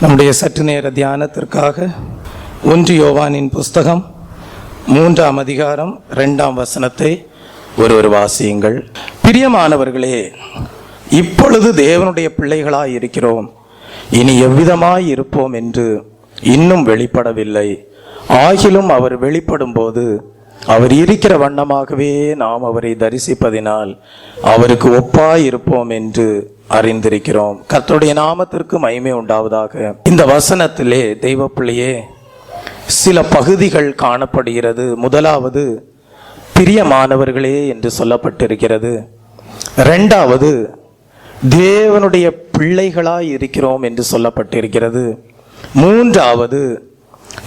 நம்முடைய சற்று நேர தியானத்திற்காக 1 யோவானின் புஸ்தகம் 3ஆம் அதிகாரம் 2ஆம் வசனத்தை ஒருவர் வாசியுங்கள். பிரியமானவர்களே, இப்பொழுது தேவனுடைய பிள்ளைகளாய் இருக்கிறோம், இனி எவ்விதமாய் இருப்போம் என்று இன்னும் வெளிப்படவில்லை. ஆகிலும் அவர் வெளிப்படும் போது அவர் இருக்கிற வண்ணமாகவே நாம் அவரை தரிசிப்பதினால் அவருக்கு ஒப்பாய் இருப்போம் என்று அறிந்திருக்கிறோம். கர்த்தருடைய நாமத்திற்கு மகிமை உண்டாவதாக. இந்த வசனத்திலே தெய்வ பிள்ளையே சில பகுதிகள் காணப்படுகிறது. முதலாவது பிரியமானவர்களே என்று சொல்லப்பட்டிருக்கிறது. 2வது தேவனுடைய பிள்ளைகளாய் இருக்கிறோம் என்று சொல்லப்பட்டிருக்கிறது. 3வது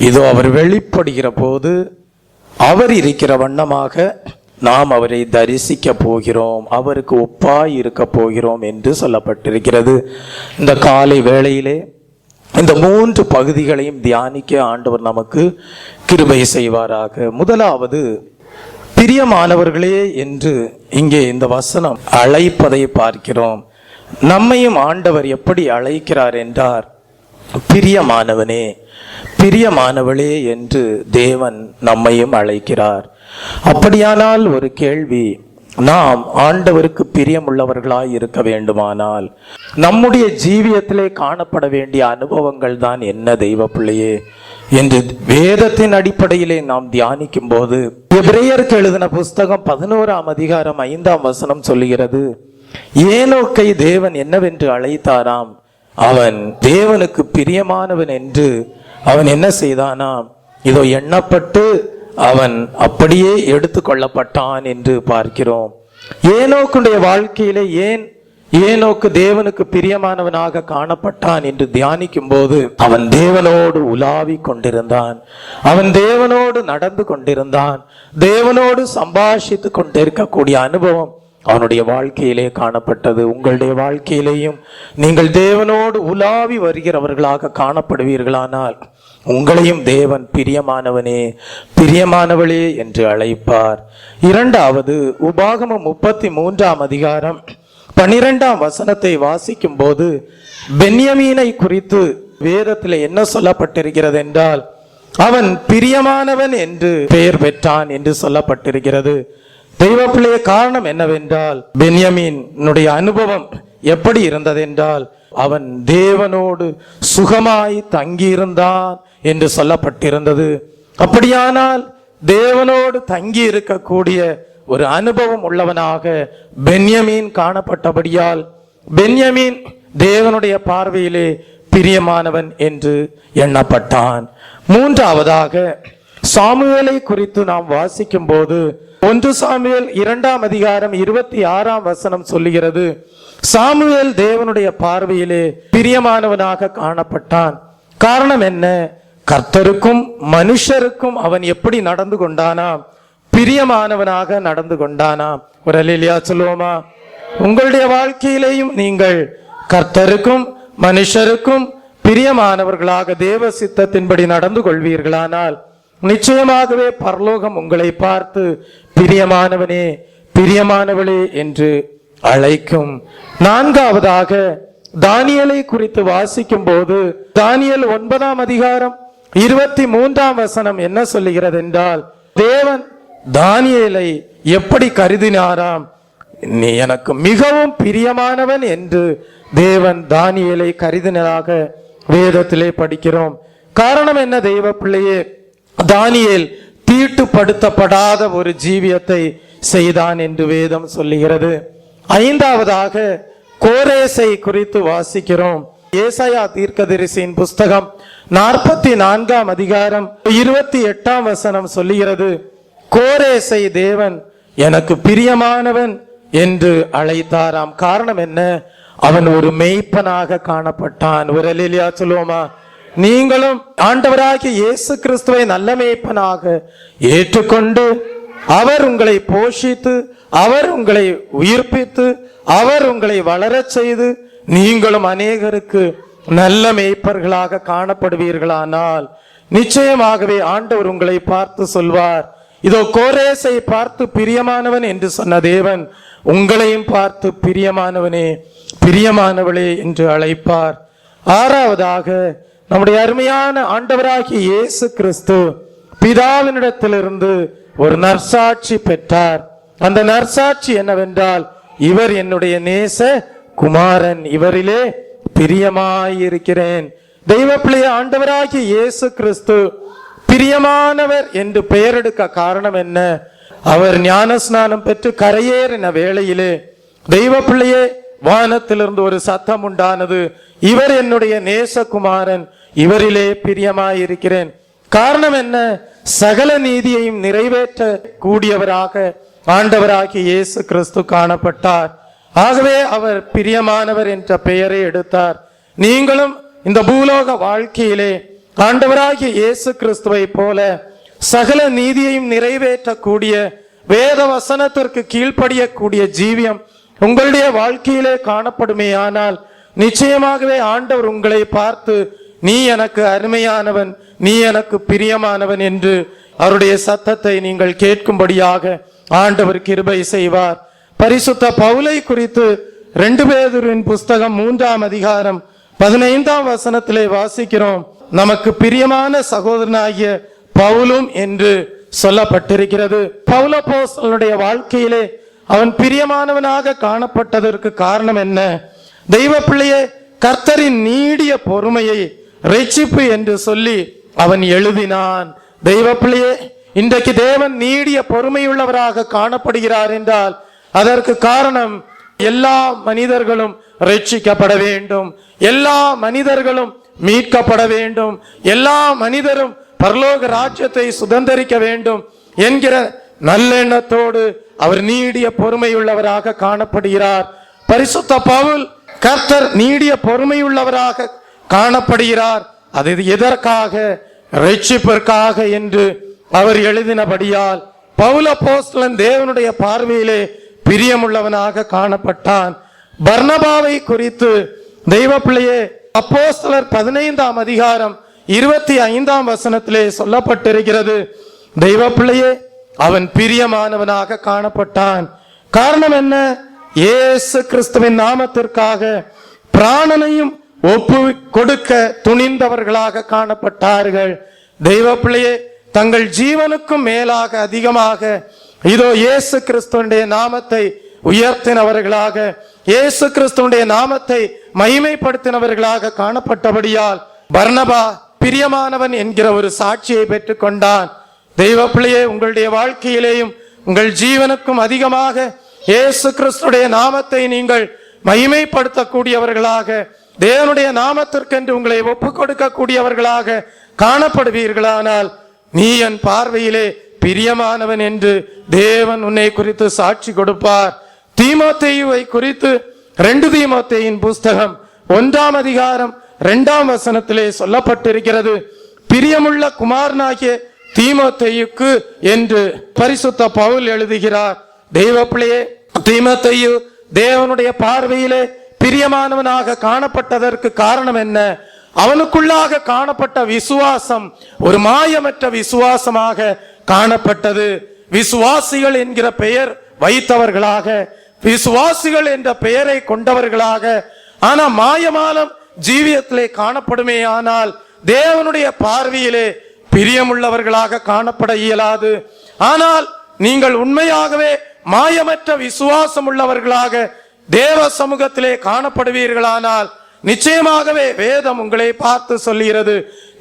இதோ அவர் வெளிப்படுகிற போது அவர் இருக்கிற வண்ணமாக நாம் அவரை தரிசிக்க போகிறோம், அவருக்கு ஒப்பாய் இருக்க போகிறோம் என்று சொல்லப்பட்டிருக்கிறது. இந்த காலை வேளையிலே இந்த 3 பகுதிகளையும் தியானிக்க ஆண்டவர் நமக்கு கிருபை செய்வாராக. முதலாவது பிரியமானவர்களே என்று இங்கே இந்த வசனம் அழைப்பதை பார்க்கிறோம். நம்மையும் ஆண்டவர் எப்படி அழைக்கிறார் என்றார், பிரியமானவனே, பிரியமானவளே என்று தேவன் நம்மையும் அழைக்கிறார். அப்படியானால் ஒரு கேள்வி, நாம் ஆண்டவருக்கு பிரியமுள்ளவர்களாய் இருக்க வேண்டுமானால் நம்முடைய ஜீவியத்திலே காணப்பட வேண்டிய அனுபவங்கள் தான் என்ன தெய்வ பிள்ளையே என்று வேதத்தின் அடிப்படையிலே நாம் தியானிக்கும் போது எபிரேயருக்கு எழுதின புஸ்தகம் 11ஆம் அதிகாரம் 5ஆம் வசனம் சொல்லுகிறது, ஏனோக்கை தேவன் என்னவென்று அழைத்தாராம், அவன் தேவனுக்கு பிரியமானவன் என்று அவன் என்ன செய்தானாம், இதோ எண்ணப்பட்டு அவன் அப்படியே எடுத்து கொள்ளப்பட்டான் என்று பார்க்கிறோம். ஏனோக்குடைய வாழ்க்கையிலே ஏன் ஏனோக்கு தேவனுக்கு பிரியமானவனாக காணப்பட்டான் என்று தியானிக்கும் போது அவன் தேவனோடு உலாவி கொண்டிருந்தான், அவன் தேவனோடு நடந்து கொண்டிருந்தான், தேவனோடு சம்பாஷித்து கொண்டிருக்கக்கூடிய அனுபவம் அவனுடைய வாழ்க்கையிலே காணப்பட்டது. உங்களுடைய வாழ்க்கையிலேயும் நீங்கள் தேவனோடு உலாவி வருகிறவர்களாக காணப்படுவீர்களானால் உங்களையும் தேவன் பிரியமானவனே, பிரியமானவளே என்று அழைப்பார். 2வது உபாகமம் 33ஆம் அதிகாரம் 12ஆம் வசனத்தை வாசிக்கும் போது பென்யமீனை குறித்து வேதத்தில் என்ன சொல்லப்பட்டிருக்கிறது என்றால், அவன் பிரியமானவன் என்று பெயர் பெற்றான் என்று சொல்லப்பட்டிருக்கிறது. தெய்வ பிள்ளைய காரணம் என்னவென்றால், பென்யமீனுடைய அனுபவம் எப்படி இருந்ததென்றால், அவன் தேவனோடு சுகமாய் தங்கியிருந்தான் என்று சொல்லப்பட்டிருந்தது. அப்படியானால் தேவனோடு தங்கி இருக்கக்கூடிய ஒரு அனுபவம் உள்ளவனாக பென்யமீன் காணப்பட்டபடியால் பென்யமீன் தேவனுடைய பார்வையிலே பிரியமானவன் என்று எண்ணப்பட்டான். 3வதாக சாமுவேலை குறித்து நாம் வாசிக்கும் போது 1 சாமுவேல் 2ஆம் அதிகாரம் 26ஆம் வசனம் சொல்லுகிறது, சாமுவேல் தேவனுடைய பார்வையிலே பிரியமானவனாக காணப்பட்டான். காரணம் என்ன? கர்த்தருக்கும் மனுஷருக்கும் அவன் எப்படி நடந்து கொண்டானாம், பிரியமானவனாக நடந்து கொண்டானாம். ஒரு அல்லேலூயா சொல்லுவோமா? உங்களுடைய வாழ்க்கையிலேயும் நீங்கள் கர்த்தருக்கும் மனுஷருக்கும் பிரியமானவர்களாக தேவ சித்தத்தின்படி நடந்து கொள்வீர்களானால் நிச்சயமாகவே பரலோகம் உங்களை பார்த்து பிரியமானவனே, பிரியமானவளே என்று அழைக்கும். 4வதாக தானியேலை குறித்து வாசிக்கும் போது தானியேல் 9ஆம் அதிகாரம் 23ஆம் வசனம் என்ன சொல்லுகிறது என்றால், தேவன் தானியேலை எப்படி கருதினாராம், நீ எனக்கு மிகவும் பிரியமானவன் என்று தேவன் தானியேலை கருதினதாக வேதத்திலே படிக்கிறோம். காரணம் என்ன தெய்வ பிள்ளையே? தானியேல் தீட்டுப்படுத்தப்படாத ஒரு ஜீவியத்தை செய்தான் என்று வேதம் சொல்லுகிறது. 5வதாக கோரேசை குறித்து வாசிக்கிறோம். ஏசாயா தீர்க்கதரிசியின் புஸ்தகம் 44ஆம் அதிகாரம் 28ஆம் வசனம் சொல்லுகிறது, கோரேசை தேவன் எனக்கு பிரியமானவன் என்று அழைத்தாராம். காரணம் என்ன? அவன் ஒரு மேய்ப்பனாக காணப்பட்டான். ஒரு அல்லேலூயா சொல்லுவோமா? நீங்களும் ஆண்டவராகிய இயேசு கிறிஸ்துவை நல்ல மேய்ப்பனாக ஏற்றுக்கொண்டு அவர் உங்களை போஷித்து, அவர் உங்களை உயிர்ப்பித்து, அவர் உங்களை வளரச் செய்து நீங்களும் அநேகருக்கு நல்ல மேய்ப்பர்களாக காணப்படுவீர்களானால் நிச்சயமாகவே ஆண்டவர் உங்களை பார்த்து சொல்வார், இதோ கோரேசை பார்த்து பிரியமானவன் என்று சொன்ன தேவன் உங்களையும் பார்த்து பிரியமானவனே, பிரியமானவளே என்று அழைப்பார். ஆறாவதாக நம்முடைய அருமையான ஆண்டவராகிய இயேசு கிறிஸ்து பிதாவினிடத்திலிருந்து ஒரு நற்சாட்சி பெற்றார். அந்த நற்சாட்சி என்னவென்றால், இவர் என்னுடைய நேச குமாரன், இவரிலே பிரியமாயிருக்கிறேன். தெய்வ பிள்ளைய ஆண்டவராகிய இயேசு கிறிஸ்து பிரியமானவர் என்று பெயரெடுக்க காரணம் என்ன? அவர் ஞானஸ்நானம் பெற்று கரையேறின வேளையிலே தெய்வ பிள்ளையே வானத்திலிருந்து ஒரு சத்தம் உண்டானது, இவர் என்னுடைய நேசகுமாரன், இவரிலே பிரியமாயிருக்கிறேன். காரணம் என்ன? சகல நீதியையும் நிறைவேற்ற கூடியவராக ஆண்டவராகிய இயேசு கிறிஸ்து காணப்பட்டார். ஆகவே அவர் பிரியமானவர் என்ற பெயரை எடுத்தார். நீங்களும் இந்த பூலோக வாழ்க்கையிலே ஆண்டவராகிய இயேசு கிறிஸ்துவை போல சகல நீதியையும் நிறைவேற்றக்கூடிய வேத வசனத்திற்கு கீழ்ப்படியக்கூடிய ஜீவியம் உங்களுடைய வாழ்க்கையிலே காணப்படுமேயானால் நிச்சயமாகவே ஆண்டவர் உங்களை பார்த்து, நீ எனக்கு அருமையானவன், நீ எனக்கு பிரியமானவன் என்று அவருடைய சத்தத்தை நீங்கள் கேட்கும்படியாக ஆண்டவர் கிருபை செய்வார். பரிசுத்த பவுலை குறித்து 2 பேதுருவின் புஸ்தகம் 3ஆம் அதிகாரம் 15ஆம் வசனத்திலே வாசிக்கிறோம். நமக்கு பிரியமான சகோதரனாகிய பவுலும் என்று சொல்லப்பட்டிருக்கிறது. பவுல் அப்போஸ்தலனுடைய வாழ்க்கையிலே அவன் பிரியமானவனாக காணப்பட்டதற்கு காரணம் என்ன? தெய்வ பிள்ளையே, கர்த்தரின் நீடிய பொறுமையை இரட்சிப்பு என்று சொல்லி அவன் எழுதினான். தெய்வ பிள்ளையே, இன்றைக்கு தேவன் நீடிய பொறுமையுள்ளவராக காணப்படுகிறார் என்றால் அதற்கு காரணம், எல்லா மனிதர்களும் ரட்சிக்கப்பட வேண்டும், எல்லா மனிதர்களும் மீட்கப்பட வேண்டும், எல்லா மனிதரும் பரலோக ராஜ்யத்தை சுதந்தரிக்க வேண்டும் என்கிற நல்லெண்ணத்தோடு அவர் நீடிய பொறுமையுள்ளவராக காணப்படுகிறார். பரிசுத்த பவுல் கர்த்தர் நீடிய பொறுமையுள்ளவராக காணப்படுகிறார். அது எதற்காக? ரட்சிப்பிற்காக என்று அவர் எழுதினபடியால் பவுல் அப்போஸ்தலன் தேவனுடைய பார்வையிலே பிரியமுள்ளவனாக காணப்பட்டான். பர்னபாவை குறித்து தெய்வ பிள்ளையே அப்போஸ்தலர் 15ஆம் அதிகாரம் 25ஆம் வசனத்திலே சொல்லப்பட்டிருக்கிறது. தெய்வ பிள்ளையே, அவன் பிரியமானவனாக காணப்பட்டான். காரணம் என்ன? இயேசு கிறிஸ்துவின் நாமத்திற்காக பிராணனையும் ஒப்பு கொடுக்க துணிந்தவர்களாக காணப்பட்டார்கள். தெய்வ பிள்ளையே, தங்கள் ஜீவனுக்கும் மேலாக அதிகமாக இதோ இயேசு கிறிஸ்துவினுடைய நாமத்தை உயர்த்தினவர்களாக, இயேசு கிறிஸ்துவினுடைய நாமத்தை மகிமைப்படுத்தினவர்களாக காணப்பட்டபடியால் பர்னபா பிரியமானவன் என்கிற ஒரு சாட்சியை பெற்றுக் கொண்டான். தெய்வ பிள்ளையே, உங்களுடைய வாழ்க்கையிலேயும் உங்கள் ஜீவனுக்கும் அதிகமாக இயேசு கிறிஸ்துடைய நாமத்தை நீங்கள் மகிமைப்படுத்தக்கூடியவர்களாக, தேவனுடைய நாமத்திற்கென்று உங்களை ஒப்புக் கொடுக்கக்கூடியவர்களாக காணப்படுவீர்களானால் நீ என் பார்வையிலே பிரியமானவன் என்று தேவன் உன்னை குறித்து சாட்சி கொடுப்பார். தீமோத்தேயுவை குறித்து 2 தீமோத்தேயின் புஸ்தகம் 1ஆம் அதிகாரம் 2ஆம் வசனத்திலே சொல்லப்பட்டிருக்கிறது. பிரியமுள்ள குமாரனாகிய தீமோத்தேயுக்கு என்று பரிசுத்த பவுல் எழுதுகிறார். தெய்வ பிள்ளையே, தீமோத்தேயு தேவனுடைய பார்வையிலே பிரியமானவனாக காணப்பட்டதற்கு காரணம் என்ன? அவனுக்குள்ளாக காணப்பட்ட விசுவாசம் ஒரு மாயமற்ற விசுவாசமாக காணப்பட்டது. விசுவாசிகள் என்கிற பெயர் வைத்தவர்களாக, விசுவாசிகள் என்ற பெயரை கொண்டவர்களாக, ஆனா மாயமான ஜீவியத்திலே காணப்படுமே ஆனால் தேவனுடைய பார்வையிலே பிரியமுள்ளவர்களாக காணப்பட இயலாது. ஆனால் நீங்கள் உண்மையாகவே மாயமற்ற விசுவாசம் உள்ளவர்களாக தேவ சமூகத்திலே காணப்படுவீர்களானால் நிச்சயமாகவே வேதம் உங்களை பார்த்து சொல்லுகிறது,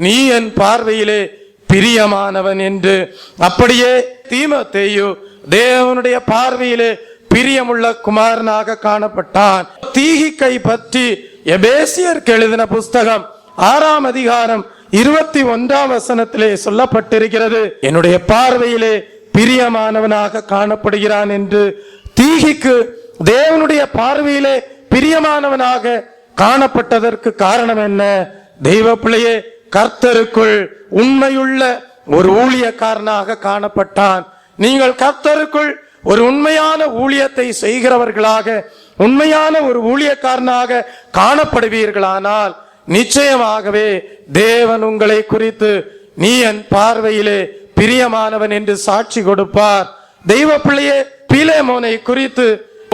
நீ என் பார்வையிலே பிரியமானவன் என்று. அப்படியே தீமோத்தேயு தேவனுடைய பார்வையிலே பிரியமுள்ள குமாரனாக காணப்பட்டான். தீகிக்கை பற்றி எபேசியருக்கு எழுதின புஸ்தகம் 6ஆம் அதிகாரம் 21ஆம் வசனத்திலே சொல்லப்பட்டிருக்கிறது, என்னுடைய பார்வையிலே பிரியமானவனாக காணப்படுகிறான் என்று. தீகிக்கு தேவனுடைய பார்வையிலே பிரியமானவனாக காணப்பட்டதற்கு காரணம் என்ன? தெய்வ பிள்ளையே, கர்த்தருக்குள் உண்மையுள்ள ஒரு ஊழியக்காரனாக காணப்பட்டான். நீங்கள் கர்த்தருக்குள் ஒரு உண்மையான ஊழியத்தை செய்கிறவர்களாக, உண்மையான ஒரு ஊழியக்காரனாக காணப்படுவீர்களானால் நிச்சயமாகவே தேவன் உங்களை குறித்து நீ என் பார்வையிலே பிரியமானவன் என்று சாட்சி கொடுப்பார். தெய்வ பிள்ளையே, பிலேமோனை குறித்து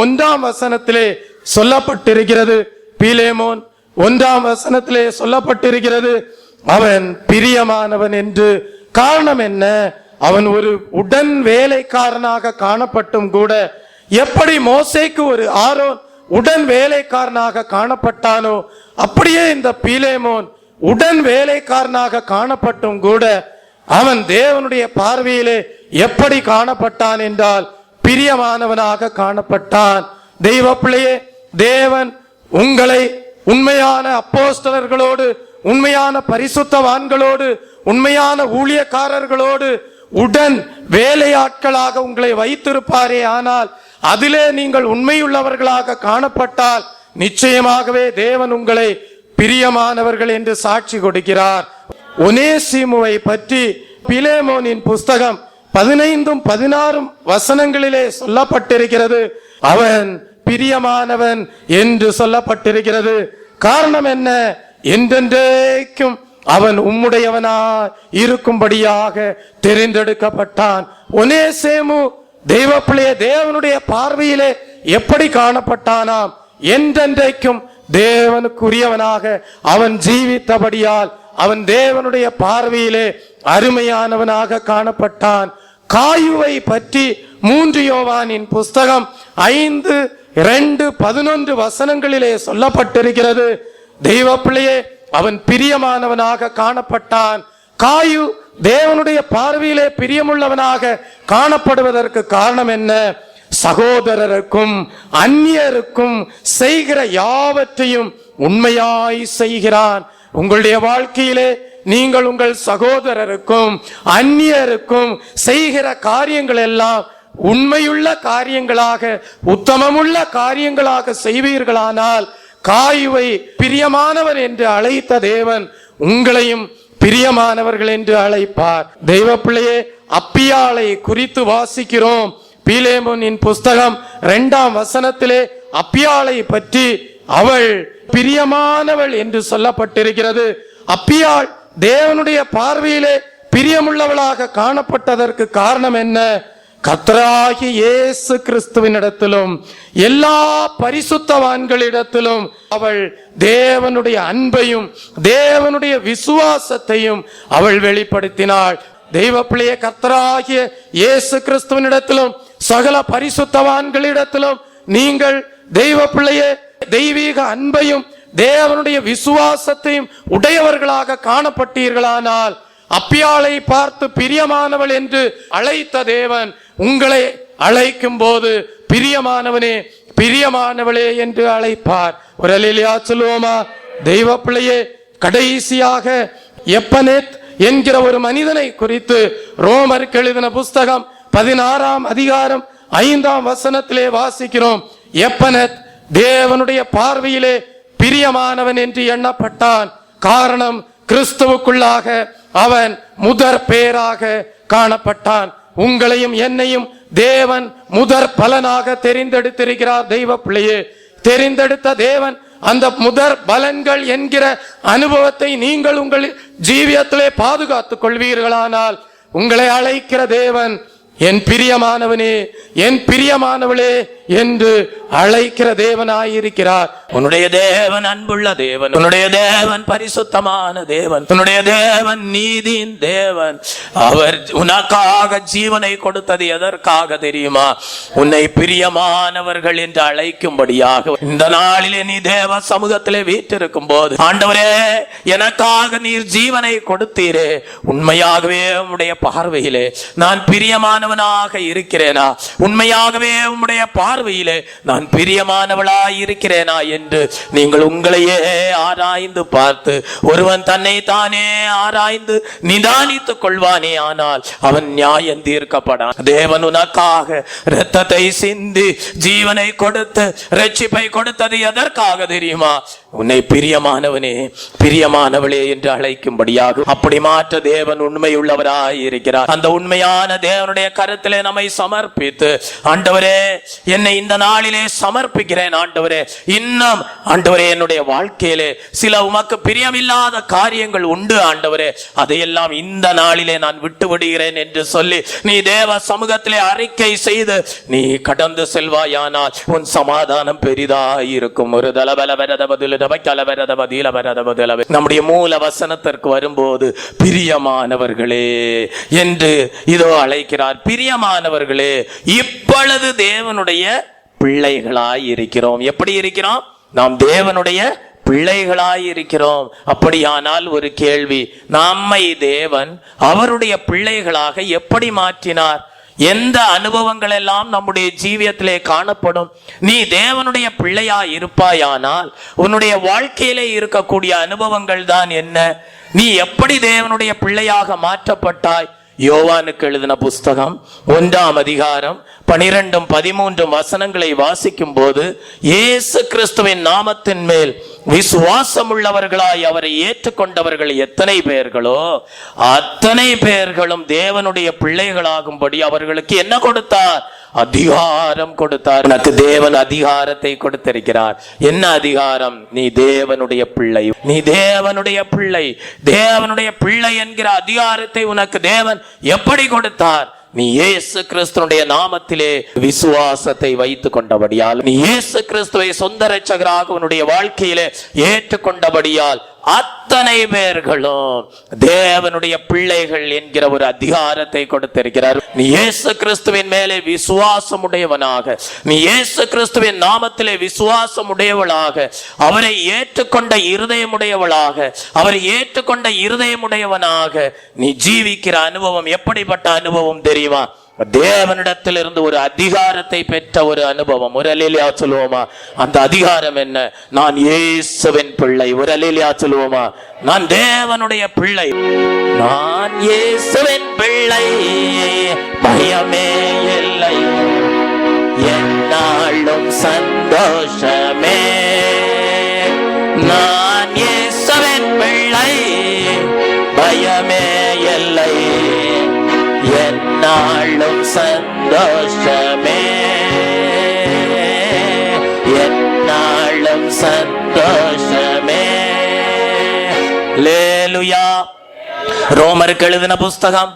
1ஆம் வசனத்திலே சொல்லப்பட்டிருக்கிறது. பிலேமோன் 1ஆம் வசனத்திலே சொல்லப்பட்டிருக்கிறது, அவன் பிரியமானவன் என்று. காரணம் என்ன? அவன் ஒரு உடன் வேலைக்காரனாக காணப்பட்டும் கூட, எப்படி மோசேக்கு ஒரு ஆரோன் உடன் வேலைக்காரனாக காணப்பட்டானோ அப்படியே இந்த பீலேமோன் உடன் வேலைக்காரனாக காணப்பட்டும் கூட அவன் தேவனுடைய பார்வையிலே எப்படி காணப்பட்டான் என்றால் பிரியமானவனாக காணப்பட்டான். தெய்வ பிள்ளையே, தேவன் உங்களை உண்மையான அப்போஸ்தலர்களோடு, உண்மையான பரிசுத்தவான்களோடு, உண்மையான ஊழியக்காரர்களோடு உடன் வேலையாட்களாக உங்களை வைத்திருப்பாரே. ஆனால் அதிலே நீங்கள் உண்மையுள்ளவர்களாக காணப்பட்டால் நிச்சயமாகவே தேவன் உங்களை பிரியமானவர்கள் என்று சாட்சி கொடுக்கிறார். ஒனேசிமுவை பற்றி பிலேமோனின் புஸ்தகம் 15-16 வசனங்களிலே சொல்லப்பட்டிருக்கிறது. அவன் பிரியமானவன் என்று சொல்லப்பட்டிருக்கிறது. காரணம் என்ன? என்றென்றைக்கும் அவன் உம்முடையவனாய் இருக்கும்படியாக தெரிந்தெடுக்கப்பட்டான். ஒனேசேமு தெய்வ பிள்ளையே, தேவனுடைய பார்வையிலே எப்படி காணப்பட்டானாம்? என்றென்றைக்கும் தேவனுக்குரியவனாக அவன் ஜீவித்தபடியால் அவன் தேவனுடைய பார்வையிலே அருமையானவனாக காணப்பட்டான். காயுவை பற்றி 3 யோவானின் புஸ்தகம் 5:2-11 வசனங்களிலே சொல்லப்பட்டிருக்கிறது. தெய்வ பிள்ளையே, அவன் பிரியமானவனாக காணப்பட்டான். காயு தேவனுடைய பார்வையிலே பிரியமுள்ளவனாக காணப்படுவதற்கு காரணம் என்ன? சகோதரருக்கும் அந்நியருக்கும் செய்கிற யாவற்றையும் உண்மையாய் செய்கிறான். உங்களுடைய வாழ்க்கையிலே நீங்கள் உங்கள் சகோதரருக்கும் அந்நியருக்கும் செய்கிற காரியங்கள் எல்லாம் உண்மையுள்ள காரியங்களாக, உத்தமமுள்ள காரியங்களாக செய்வீர்களானால் காயுவை பிரியமானவர் என்று அழைத்த தேவன் உங்களையும் பிரியமானவர்கள் என்று அழைப்பார். தெய்வ பிள்ளையே, அப்பியாளை குறித்து வாசிக்கிறோம். பீலேமோனின் புஸ்தகம் 2ஆம் வசனத்திலே அப்பியாளை பற்றி அவள் பிரியமானவள் என்று சொல்லப்பட்டிருக்கிறது. அப்பியாள் தேவனுடைய பார்வையிலே பிரியமுள்ளவளாக காணப்பட்டதற்கு காரணம் என்ன? கர்த்தராகிய இயேசு கிறிஸ்துவினிடத்திலும் எல்லா பரிசுத்தவான்களிடத்திலும் அவள் தேவனுடைய அன்பையும் தேவனுடைய விசுவாசத்தையும் அவள் வெளிப்படுத்தினாள். தெய்வ பிள்ளையே, கர்த்தராகிய இயேசு கிறிஸ்துவினிடத்திலும் சகல பரிசுத்தவான்களிடத்திலும் நீங்கள் தெய்வ பிள்ளையே தெய்வீக அன்பையும் தேவனுடைய விசுவாசத்தையும் உடையவர்களாக காணப்பட்டீர்களானால் அப்பியாளை பார்த்து பிரியமானவள் என்று அழைத்த தேவன் உங்களை அழைக்கும் போது பிரியமானவனே, பிரியமானவளே என்று அழைப்பார். ஒரு அல்லேலூயா சொல்லுவோமா? தெய்வ பிள்ளையே, கடைசியாக எப்பனேத் என்கிற ஒரு மனிதனை குறித்து ரோமருக்கு எழுதின புஸ்தகம் 16ஆம் அதிகாரம் 5ஆம் வசனத்திலே வாசிக்கிறோம். எப்பனேத் தேவனுடைய பார்வையிலே பிரியமானவன் என்று எண்ணப்பட்டான். காரணம், கிறிஸ்துவுக்குள்ளாக அவன் முதற் பேராக காணப்பட்டான். உங்களையும் என்னையும் தேவன் முதற் பலனாக தெரிந்தெடுத்திருக்கிறார். தெய்வ பிள்ளையே, தெரிந்தெடுத்த தேவன் அந்த முதற் பலன்கள் என்கிற அனுபவத்தை நீங்கள் உங்கள் ஜீவியத்திலே பாதுகாத்துக் கொள்வீர்களானால் உங்களை அழைக்கிற தேவன் என் பிரியமானவனே, என் பிரியமானவளே என்று அழைக்கிற தேவனாயிருக்கிறார். உன்னுடைய தேவன் அன்புள்ள தேவன், உன்னுடைய தேவன் பரிசுத்தமான தேவன், உன்னுடைய தேவன் நீதியின் தேவன். அவர் உனக்காக ஜீவனை கொடுத்தது எதற்காக தெரியுமா? உன்னை பிரியமானவர்கள் என்று அழைக்கும்படியாக. இந்த நாளிலே நீ தேவ சமூகத்திலே வீற்றிருக்கும் போது, ஆண்டவரே எனக்காக நீர் ஜீவனை கொடுத்தீரே, உண்மையாகவே உம்முடைய பார்வையிலே நான் பிரியமானவனாக இருக்கிறேனா? உண்மையாகவே உம்முடைய பார்வையிலே நான் பிரியமானவளாய் இருக்கிறேனா என்று நீங்கள் உங்களையே ஆராய்ந்து பார்த்து, ஒருவன் தன்னை தானே ஆராய்ந்து நிதானித்துக் கொள்வானே, ஆனால் அவன் நியாயம் தீர்க்கப்படான். தேவன் உனக்காக இரத்தத்தை சிந்தி ஜீவனை கொடுத்து ரட்சிப்பை கொடுத்தது எதற்காக தெரியுமா? உன்னை பிரியமானவனே, பிரியமானவளே என்று அழைக்கும்படியாக. அப்படி மாற்ற தேவன் உண்மையுள்ளவராய் இருக்கிறார். அந்த உண்மையான தேவனுடைய கருத்திலே நம்மை சமர்ப்பித்து, ஆண்டவரே என்னை இந்த நாளிலே சமர்ப்பிக்கிறேன் ஆண்டவரே, இன்னும் ஆண்டவரே என்னுடைய வாழ்க்கையிலே சில உமக்கு பிரியமில்லாத காரியங்கள் உண்டு ஆண்டவரே, அதையெல்லாம் இந்த நாளிலே நான் விட்டு விடுகிறேன் என்று சொல்லி நீ தேவ சமூகத்திலே அறிக்கை செய்து நீ கடந்து செல்வாயானால் உன் சமாதானம் பெரிதாயிருக்கும். ஒரு தலபல நம்முடைய மூல வசனத்திற்கு வரும்போது பிரியமானவர்களே என்று இதோ அழைக்கிறார். பிரியமானவர்களே, இப்பொழுது தேவனுடைய பிள்ளைகளாய் இருக்கிறோம். எப்படி இருக்கிறோம்? நாம் தேவனுடைய பிள்ளைகளாய் இருக்கிறோம். அப்படியானால் ஒரு கேள்வி, நம்மை தேவன் அவருடைய பிள்ளைகளாக எப்படி மாற்றினார்? எந்த அனுபவங்கள் எல்லாம் நம்முடைய ஜீவியத்திலே காணப்படும்? நீ தேவனுடைய பிள்ளையா இருப்பாயானால் உன்னுடைய வாழ்க்கையிலே இருக்கக்கூடிய அனுபவங்கள் தான் என்ன? நீ எப்படி தேவனுடைய பிள்ளையாக மாற்றப்பட்டாய்? யோவானுக்கு எழுதின புஸ்தகம் 1ஆம் அதிகாரம் 12-13 வசனங்களை வாசிக்கும் போது, இயேசு கிறிஸ்துவின் நாமத்தின் மேல் விசுவாசம் உள்ளவர்களாய் அவரை ஏற்றுக்கொண்டவர்கள் எத்தனை பேர்களோ அத்தனை பேர்களும் தேவனுடைய பிள்ளைகளாகும்படி அவர்களுக்கு என்ன கொடுத்தார்? அதிகாரம் கொடுத்தார். எனக்கு தேவன் அதிகாரத்தை கொடுத்திருக்கிறார். என்ன அதிகாரம்? நீ தேவனுடைய பிள்ளை, நீ தேவனுடைய பிள்ளை. தேவனுடைய பிள்ளை என்கிற அதிகாரத்தை உனக்கு தேவன் எப்படி கொடுத்தார்? நீ இயேசு கிறிஸ்துவினுடைய நாமத்திலே விசுவாசத்தை வைத்துக் கொண்டபடியால், நீ இயேசு கிறிஸ்துவை சொந்த இரட்சகராக உன்னுடைய வாழ்க்கையிலே ஏற்றுக்கொண்டபடியால் அத்தனை பேர்களும் தேவனுடைய பிள்ளைகள் என்கிற ஒரு அதிகாரத்தை கொடுத்திருக்கிறார். நீ இயேசு கிறிஸ்துவின் மேலே விசுவாசம் உடையவனாக, நீ இயேசு கிறிஸ்துவின் நாமத்திலே விசுவாசம் உடையவளாக, அவரை ஏற்றுக்கொண்ட இருதயமுடையவளாக, அவரை ஏற்றுக்கொண்ட இருதயமுடையவனாக நீ ஜீவிக்கிற அனுபவம் எப்படிப்பட்ட அனுபவம் தெரியுமா? தேவனிடத்திலிருந்து ஒரு அதிகாரத்தை பெற்ற ஒரு அனுபவம். ஒரு அல்லேலூயா சொல்லுவோமா? அந்த அதிகாரம் என்ன? நான் இயேசுவின் பிள்ளை. ஒரு அல்லேலூயா சொல்லுவோமா? நான் தேவனுடைய பிள்ளை, நான் இயேசுவின் பிள்ளை, பயமே இல்லை, என்னாலும் சந்தோஷமே. நான் இயேசுவின் பிள்ளை, பயமே இல்லை, என்னாலும் சந்தோஷமே, என்னாலும் சந்தோஷமே. அல்லேலூயா. ரோமருக்கு எழுதின புஸ்தகம்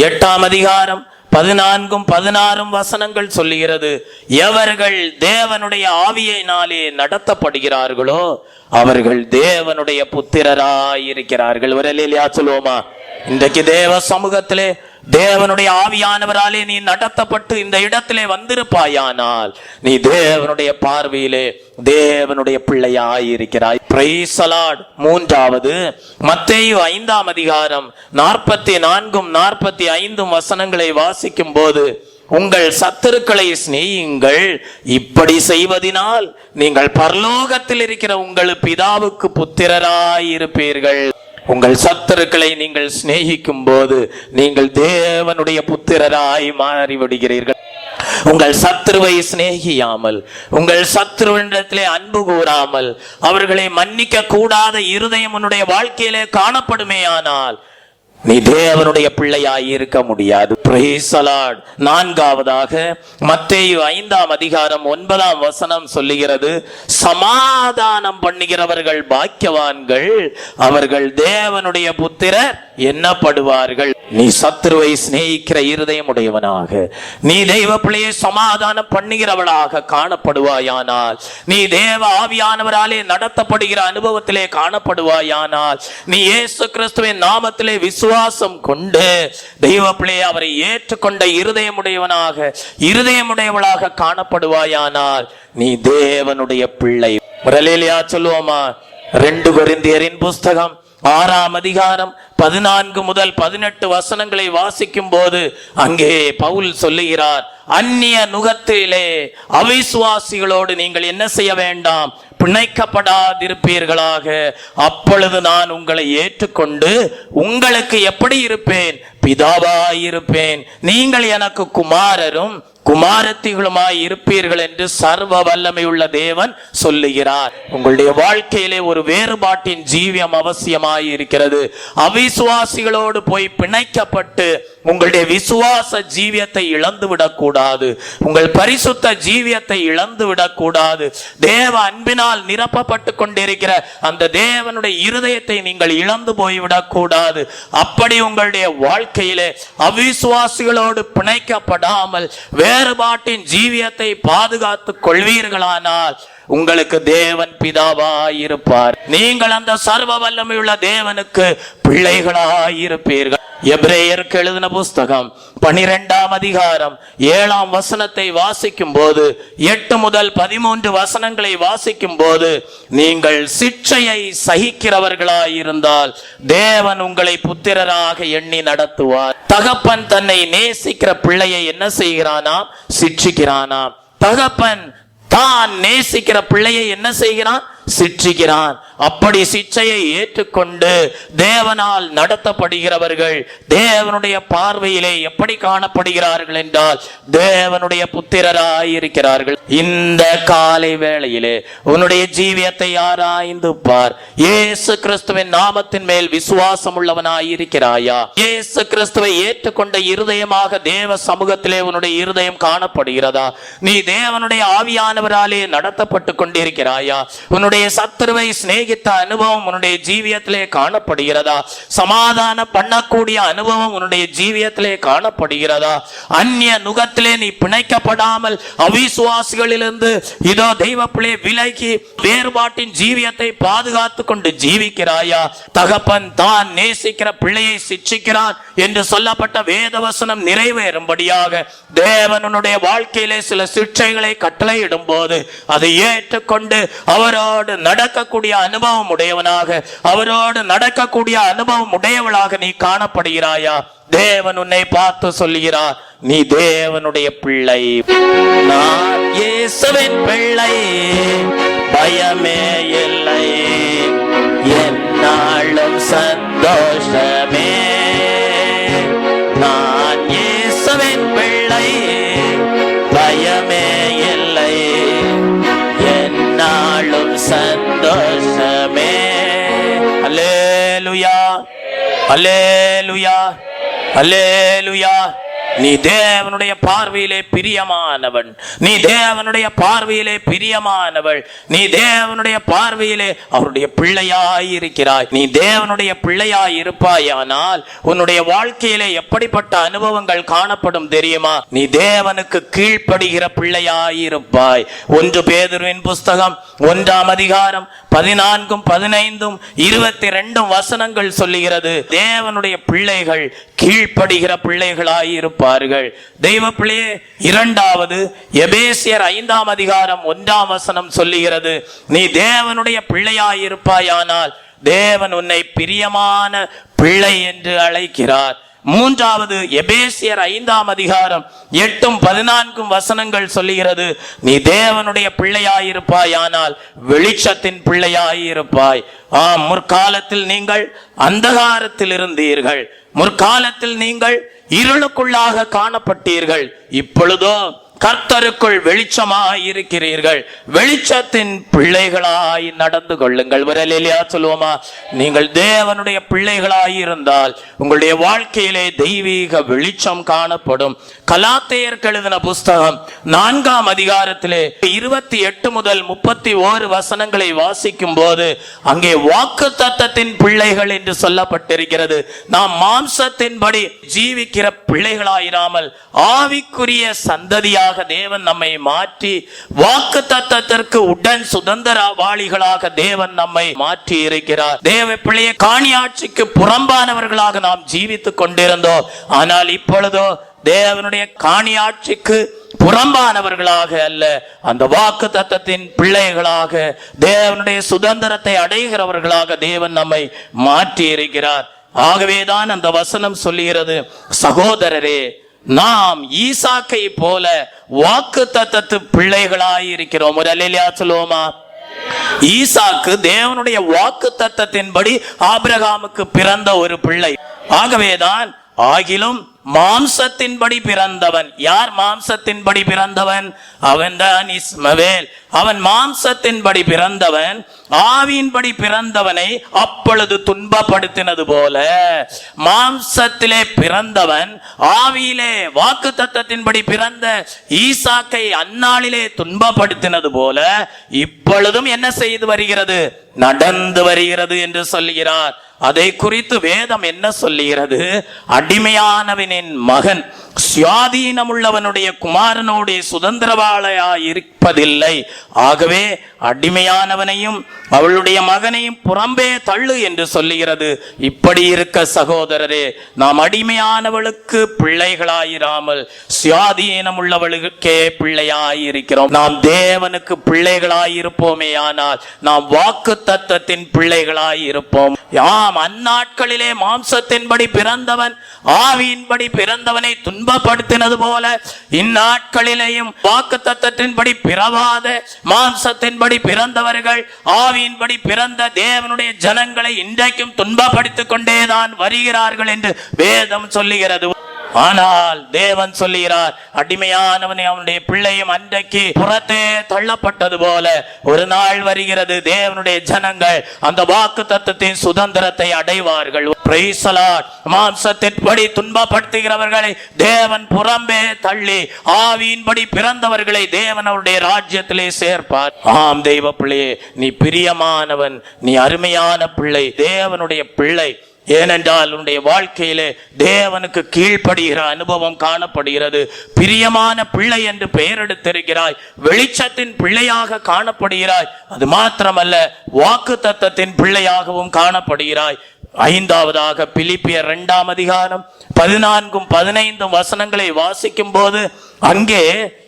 8ஆம் அதிகாரம் 14-16 வசனங்கள் சொல்லுகிறது, எவர்கள் தேவனுடைய ஆவியினாலே நடத்தப்படுகிறார்களோ அவர்கள் தேவனுடைய புத்திரராயிருக்கிறார்கள். ஒரு அல்லேலூயா சொல்லுவோமா? இன்றைக்கு தேவ சமூகத்திலே தேவனுடைய ஆவியானவராலே நீ நடத்தப்பட்டு இந்த இடத்திலே வந்திருப்பாயானால் நீ தேவனுடைய பார்வையிலே தேவனுடைய பிள்ளையாயிருக்கிறாய். Praise the Lord. 3வது மத்தேயு 5ஆம் அதிகாரம் 44-45 வசனங்களை வாசிக்கும் போது, உங்கள் சத்துருக்களை சிநேகியுங்கள், இப்படி செய்வதினால் நீங்கள் பரலோகத்தில் இருக்கிற உங்கள் பிதாவுக்கு புத்திரராயிருப்பீர்கள். உங்கள் சத்துருக்களை நீங்கள் சிநேகிக்கும் போது நீங்கள் தேவனுடைய புத்திரராய் மாறிவிடுகிறீர்கள். உங்கள் சத்துருவை சிநேகியாமல், உங்கள் சத்துருவிடத்திலே அன்பு கூறாமல், அவர்களை மன்னிக்க கூடாத இருதயம் உன்னுடைய வாழ்க்கையிலே காணப்படுமேயானால் நீ தேவனுடைய பிள்ளையாய் இருக்க முடியாது. Praise the Lord. 4வதாக மத்தேயு 5ஆம் அதிகாரம் 9ஆம் வசனம் சொல்லுகிறது, சமாதானம் பண்ணுகிறவர்கள் பாக்கியவான்கள், அவர்கள் தேவனுடைய புத்திரர் எண்ணப்படுவார்கள். நீ சத்துருவை சிநேகிக்கிற இருதயம் உடையவனாக, நீ தெய்வ பிள்ளையை சமாதானம் பண்ணுகிறவளாக காணப்படுவாயானால், நீ தேவ ஆவியானவராலே நடத்தப்படுகிற அனுபவத்திலே காணப்படுவாயானால், நீ இயேசு கிறிஸ்துவின் நாமத்திலே விசுவாசம் கொண்டு தெய்வ பிள்ளையை அவரை ஏற்றுக்கொண்ட இருதயமுடையவளாக காணப்படுவாயானால் நீ தேவனுடைய பிள்ளை. அல்லேலூயா சொல்லுவோமா? 2 கொரிந்தியரின் புஸ்தகம் 6ஆம் அதிகாரம் 14-18 வசனங்களை வாசிக்கும் போது அங்கே பவுல் சொல்லுகிறார், அந்நிய நுகத்திலே அவிசுவாசிகளோடு நீங்கள் என்ன செய்ய வேண்டாம்? பிணைக்கப்படாதிருப்பீர்களாக. அப்பொழுது நான் உங்களை ஏற்றுக்கொண்டு உங்களுக்கு எப்படி இருப்பேன்? பிதாவாயிருப்பேன். நீங்கள் எனக்கு குமாரரும் குமாரத்திகளுமாய் இருப்பீர்கள் என்று சர்வ வல்லமை உள்ள தேவன் சொல்லுகிறார். உங்களுடைய வாழ்க்கையிலே ஒரு வேறுபாட்டின் ஜீவியம் அவசியமாய் இருக்கிறது. அவிசுவாசிகளோடு போய் பிணைக்கப்பட்டு உங்களுடைய விசுவாச ஜீவியத்தை இழந்து விடக்கூடாது. உங்கள் பரிசுத்த ஜீவியத்தை இழந்து விடக்கூடாது. தேவ அன்பினால் நிரப்பப்பட்டு கொண்டிருக்கிற அந்த தேவனுடைய இருதயத்தை நீங்கள் இழந்து போய்விடக்கூடாது. அப்படி உங்களுடைய வாழ்க்கையிலே அவிசுவாசிகளோடு பிணைக்கப்படாமல் வேறுபாட்டின் ஜீவியத்தை பாதுகாத்துக் கொள்வீர்களானால் உங்களுக்கு தேவன் பிதாவாயிருப்பார். நீங்கள் அந்த சர்வ வல்லமையுள்ள தேவனுக்கு பிள்ளைகளாயிருப்பீர்கள். எபிரேயருக்கு எழுதின புஸ்தகம் 12ஆம் அதிகாரம் 7ஆம் வசனத்தை வாசிக்கும் போது, 8 முதல் 13 வசனங்களை வாசிக்கும் போது, நீங்கள் சிட்சையை சகிக்கிறவர்களாயிருந்தால் தேவன் உங்களை புத்திரராக எண்ணி நடத்துவார். தகப்பன் தன்னை நேசிக்கிற பிள்ளையை என்ன செய்கிறானாம்? சிட்சிக்கிறானாம். தகப்பன் தான் நேசிக்கிற பிள்ளையை என்ன செய்கிறான்? சிட்சிக்கிறான். அப்படி சிட்சையை ஏற்றுக்கொண்டு தேவனால் நடத்தப்படுகிறவர்கள் தேவனுடைய பார்வையிலே எப்படி காணப்படுகிறார்கள் என்றால் தேவனுடைய புத்திரராயிருக்கிறார்கள். இந்த காலை வேளையிலே உன்னுடைய ஜீவியத்தை ஆராய்ந்து பார். இயேசு கிறிஸ்துவின் நாமத்தின் மேல் விசுவாசம் உள்ளவனாயிருக்கிறாயா? இயேசு கிறிஸ்துவை ஏற்றுக்கொண்ட இருதயமாக தேவ சமூகத்திலே உன்னுடைய இருதயம் காணப்படுகிறதா? நீ தேவனுடைய ஆவியானவராலே நடத்தப்பட்டு கொண்டிருக்கிறாயா? உன்னுடைய சத்துருவை சிநேகித்த அனுபவம் உன்னுடைய ஜீவியத்திலே காணப்படுகிறதா? சமாதானம் பண்ணக்கூடிய அனுபவம் உன்னுடைய ஜீவியத்திலே காணப்படுகிறதா? அந்நிய நுகத்திலே நீ பிணைக்கப்படாமல் அவிசுவாசிகளிலிருந்து இதோ தெய்வ பிள்ளை விலகி வேறுபாட்டின் ஜீவியத்தை பாதுகாத்து கொண்டு ஜீவிக்கிறாயா? தகப்பன் தான் நேசிக்கிற பிள்ளையை சிட்சிக்கிறான் என்று சொல்லப்பட்ட வேதவசனம் நிறைவேறும்படியாக தேவனுடைய வாழ்க்கையிலே சில சிட்சைகளை கட்டளையிடும் போது அதை ஏற்றுக்கொண்டு அவரோடு நடக்கக்கூடிய அனுபவம் உடையவனாக, அவரோடு நடக்கக்கூடிய அனுபவம் உடையவளாக நீ காணப்படுகிறாயா? தேவன் உன்னை பார்த்து சொல்லுகிறார், நீ தேவனுடைய பிள்ளை. நான் இயேசுவின் பிள்ளை, பயமே இல்லை, என்னாலும் சந்தோஷமே. நான் இயேசுவின் பிள்ளை, பயமே இல்லை, என்னாலும் சந்தோஷமே. அல்லேலூயா, அல்லேலூயா, அல்லேலூயா. நீ தேவனுடைய பார்வையிலே பிரியமானவன், நீ தேவனுடைய பார்வையிலே பிரியமானவள், நீ தேவனுடைய பார்வையிலே அவருடைய பிள்ளையாயிருக்கிறாய். நீ தேவனுடைய பிள்ளையாய் இருப்பாயானால் உன்னுடைய வாழ்க்கையிலே எப்படிப்பட்ட அனுபவங்கள் காணப்படும் தெரியுமா? நீ தேவனுக்கு கீழ்ப்படுகிற பிள்ளையாயிருப்பாய். 1 பேதுருவின் புஸ்தகம் 1ஆம் அதிகாரம் 14, 15, 22 வசனங்கள் சொல்லுகிறது, தேவனுடைய பிள்ளைகள் கீழ்ப்படுகிற பிள்ளைகளாயிருப்பார்கள். தெய்வ பிள்ளையே, 2வது எபேசியர் 5ஆம் அதிகாரம் 1ஆம் வசனம் சொல்லுகிறது, நீ தேவனுடைய பிள்ளையாயிருப்பாயானால் தேவன் உன்னை பிரியமான பிள்ளை என்று அழைக்கிறார். 3வது எபேசியர் 5ஆம் அதிகாரம் 8, 14 வசனங்கள் சொல்லுகிறது, நீ தேவனுடைய பிள்ளையாயிருப்பாயானால் வெளிச்சத்தின் பிள்ளையாயிருப்பாய். ஆம், முற்காலத்தில் நீங்கள் அந்தகாரத்தில் இருந்தீர்கள், முற்காலத்தில் நீங்கள் இருளுக்குள்ளாக காணப்பட்டீர்கள், இப்பொழுதோ கர்த்தருக்குள் வெளிச்சமாய் இருக்கிறீர்கள். வெளிச்சத்தின் பிள்ளைகளாய் நடந்து கொள்ளுங்கள். வரலேலியா சொல்லுவோமா? நீங்கள் தேவனுடைய பிள்ளைகளாய் இருந்தால் உங்களுடைய வாழ்க்கையிலே தெய்வீக வெளிச்சம் காணப்படும். கலாத்தியருக்கு எழுதின புஸ்தகம் 4ஆம் அதிகாரத்திலே 28 முதல் 31 வசனங்களை வாசிக்கும் போது அங்கே வாக்குத்தத்தத்தின் பிள்ளைகள் என்று சொல்லப்பட்டிருக்கிறது. நாம் மாம்சத்தின்படி ஜீவிக்கிற பிள்ளைகளாயிராமல் ஆவிக்குரிய சந்ததியாக தேவன் நம்மை மாற்றி வாக்குத்தத்தத்திற்கு உடன் சுதந்திரவாளிகளாக தேவன் நம்மை மாற்றி இருக்கிறார். தேவ பிள்ளையை காணியாட்சிக்கு புறம்பானவர்களாக நாம் ஜீவித்துக் கொண்டிருந்தோம். ஆனால் இப்பொழுதோ தேவனுடைய காணியாட்சிக்கு புறம்பானவர்களாக அல்ல, அந்த வாக்கு தத்தத்தின் பிள்ளைகளாக தேவனுடைய சுதந்திரத்தை அடைகிறவர்களாக தேவன் நம்மை மாற்றி இருக்கிறார். ஆகவேதான் அந்த வசனம் சொல்லுகிறது, சகோதரரே, நாம் ஈசாக்கை போல வாக்கு தத்தத்து பிள்ளைகளாய் இருக்கிறோம். ஒரு அல்லேலூயா சொல்லுவோமா? ஈசாக்கு தேவனுடைய வாக்கு தத்தத்தின்படி ஆபிரகாமுக்கு பிறந்த ஒரு பிள்ளை. ஆகவேதான் ஆகிலும் மாம்சத்தின்படி பிறந்தவன். யார் மாம்சத்தின்படி பிறந்தவன்? அவன்தான் இஸ்மவேல். அவன் மாம்சத்தின்படி பிறந்தவன். ஆவியின்படி பிறந்தவனை அப்பொழுது துன்பப்படுத்தினது போல மாம்சத்திலே பிறந்தவன் ஆவியிலே வாக்கு தத்தத்தின்படி பிறந்த ஈசாக்கை அந்நாளிலே துன்பப்படுத்தினது போல இப்பொழுதும் என்ன செய்து வருகிறது? நடந்து வருகிறது என்று சொல்லுகிறார். அதை குறித்து வேதம் என்ன சொல்லுகிறது? அடிமையானவனின் மகன் சுயாதீனமுள்ளவனுடைய குமாரனுடைய சுதந்திரவாளையாய் இருப்பதில்லை. ஆகவே அடிமையானவனையும் அவளுடைய மகனையும் புறம்பே தள்ளு என்று சொல்லுகிறது. இப்படி இருக்க சகோதரரே, நாம் அடிமையானவளுக்கு பிள்ளைகளாயிராமல் சுயாதீனம் உள்ளவளுக்கே பிள்ளையாயிருக்கிறோம். நாம் தேவனுக்கு பிள்ளைகளாயிருப்போமே ஆனால் நாம் வாக்கு தத்தத்தின் பிள்ளைகளாயிருப்போம். யாம் அந்நாட்களிலே மாம்சத்தின்படி பிறந்தவன் ஆவியின்படி பிறந்தவனை துன்பப்படுத்தினது போல இந்நாட்களிலேயும் வாக்கு தத்தத்தின்படி பிறவாத மாம்சத்தின்படி பிறந்தவர்கள் ஆவியின்படி பிறந்த தேவனுடைய ஜனங்களை இன்றைக்கும் துன்பப்படுத்திக் கொண்டேதான் வருகிறார்கள் என்று வேதம் சொல்லுகிறது. ஆனால் தேவன் சொல்லுகிறார், அடிமையானவனை அவனுடைய பிள்ளையும் அன்றைக்கு புறத்தே தள்ளப்பட்டது போல ஒரு நாள் வருகிறது, தேவனுடைய ஜனங்கள் அந்த வாக்கு தத்தத்தின் சுதந்திரத்தை அடைவார்கள். Praise the Lord. மாம்சத்தின்படி துன்பப்படுத்துகிறவர்களை தேவன் புறம்பே தள்ளி ஆவியின்படி பிறந்தவர்களை தேவன் அவருடைய ராஜ்யத்திலே சேர்ப்பார். ஆம் தெய்வ பிள்ளையே, நீ பிரியமானவன், நீ அருமையான பிள்ளை, தேவனுடைய பிள்ளை. ஏனென்றால் உன்னுடைய வாழ்க்கையிலே தேவனுக்கு கீழ்ப்படுகிற அனுபவம் காணப்படுகிறது. பிரியமான பிள்ளை என்று பெயர் எடுத்திருக்கிறாய், வெளிச்சத்தின் பிள்ளையாக காணப்படுகிறாய். அது மாத்திரமல்ல, வாக்கு தத்தத்தின் பிள்ளையாகவும் காணப்படுகிறாய். ஐந்தாவதாக பிலிப்பியர் 2ஆம் அதிகாரம் 14-15 வசனங்களை வாசிக்கும் போது அங்கே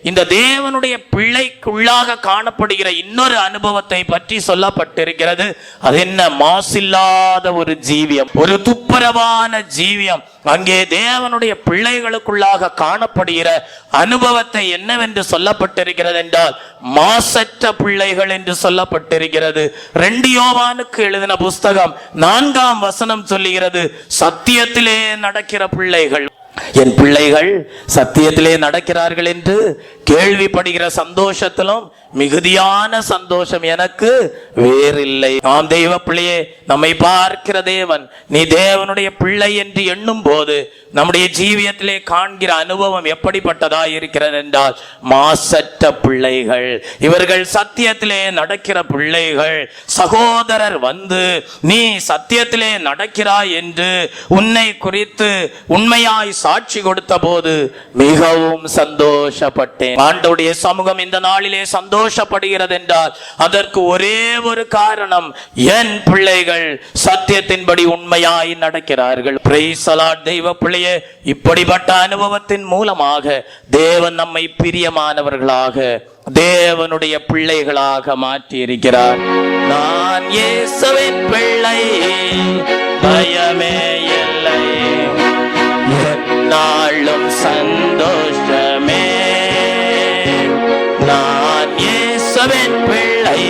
இந்த தேவனுடைய பிள்ளைக்குள்ளாக காணப்படுகிற இன்னொரு அனுபவத்தை பற்றி சொல்லப்பட்டிருக்கிறது. அது என்ன? மாசில்லாத ஒரு ஜீவியம், ஒரு துப்புரவான ஜீவியம். அங்கே தேவனுடைய பிள்ளைகளுக்குள்ளாக காணப்படுகிற அனுபவத்தை என்னவென்று சொல்லப்பட்டிருக்கிறது என்றால் மாசற்ற பிள்ளைகள் என்று சொல்லப்பட்டிருக்கிறது. 2 யோவானுக்கு எழுதின புஸ்தகம் 4ஆம் வசனம் சொல்லுகிறது, சத்தியத்திலே நடக்கிற பிள்ளைகள். என் பிள்ளைகள் சத்தியத்திலே நடக்கிறார்கள் என்று கேள்விப்படுகிற சந்தோஷத்திலும் மிகுதியான சந்தோஷம் எனக்கு வேறில்லை. ஆம் தெய்வ பிள்ளையே, நம்மை பார்க்கிற தேவன் நீ தேவனுடைய பிள்ளை என்று எண்ணும் போது நம்முடைய ஜீவியத்திலே காண்கிற அனுபவம் எப்படிப்பட்டதா இருக்கிறது என்றால் மாசற்ற பிள்ளைகள். இவர்கள் சத்தியத்திலே நடக்கிற பிள்ளைகள். சகோதரர் வந்து நீ சத்தியத்திலே நடக்கிறாய் என்று உன்னை குறித்து உண்மையாய் சாட்சி கொடுத்த போது மிகவும் சந்தோஷப்பட்டேன். ஆண்டவருடைய சமூகம் இந்த நாளிலே சந்தோஷப்படுகிறது என்றால் அதற்கு ஒரே ஒரு காரணம், என் பிள்ளைகள் சத்தியத்தின்படி உண்மையாய் நடக்கிறார்கள். Praise the Lord. தெய்வ பிள்ளையே, இப்படிப்பட்ட அனுபவத்தின் மூலமாக தேவன் நம்மை பிரியமானவர்களாக தேவனுடைய பிள்ளைகளாக மாற்றி இருக்கிறார். நான் இயேசுவின் பிள்ளை, பயமே இல்லை, என்னாலும் சந்தோஷமே. நான் இயேசுவின் பிள்ளை,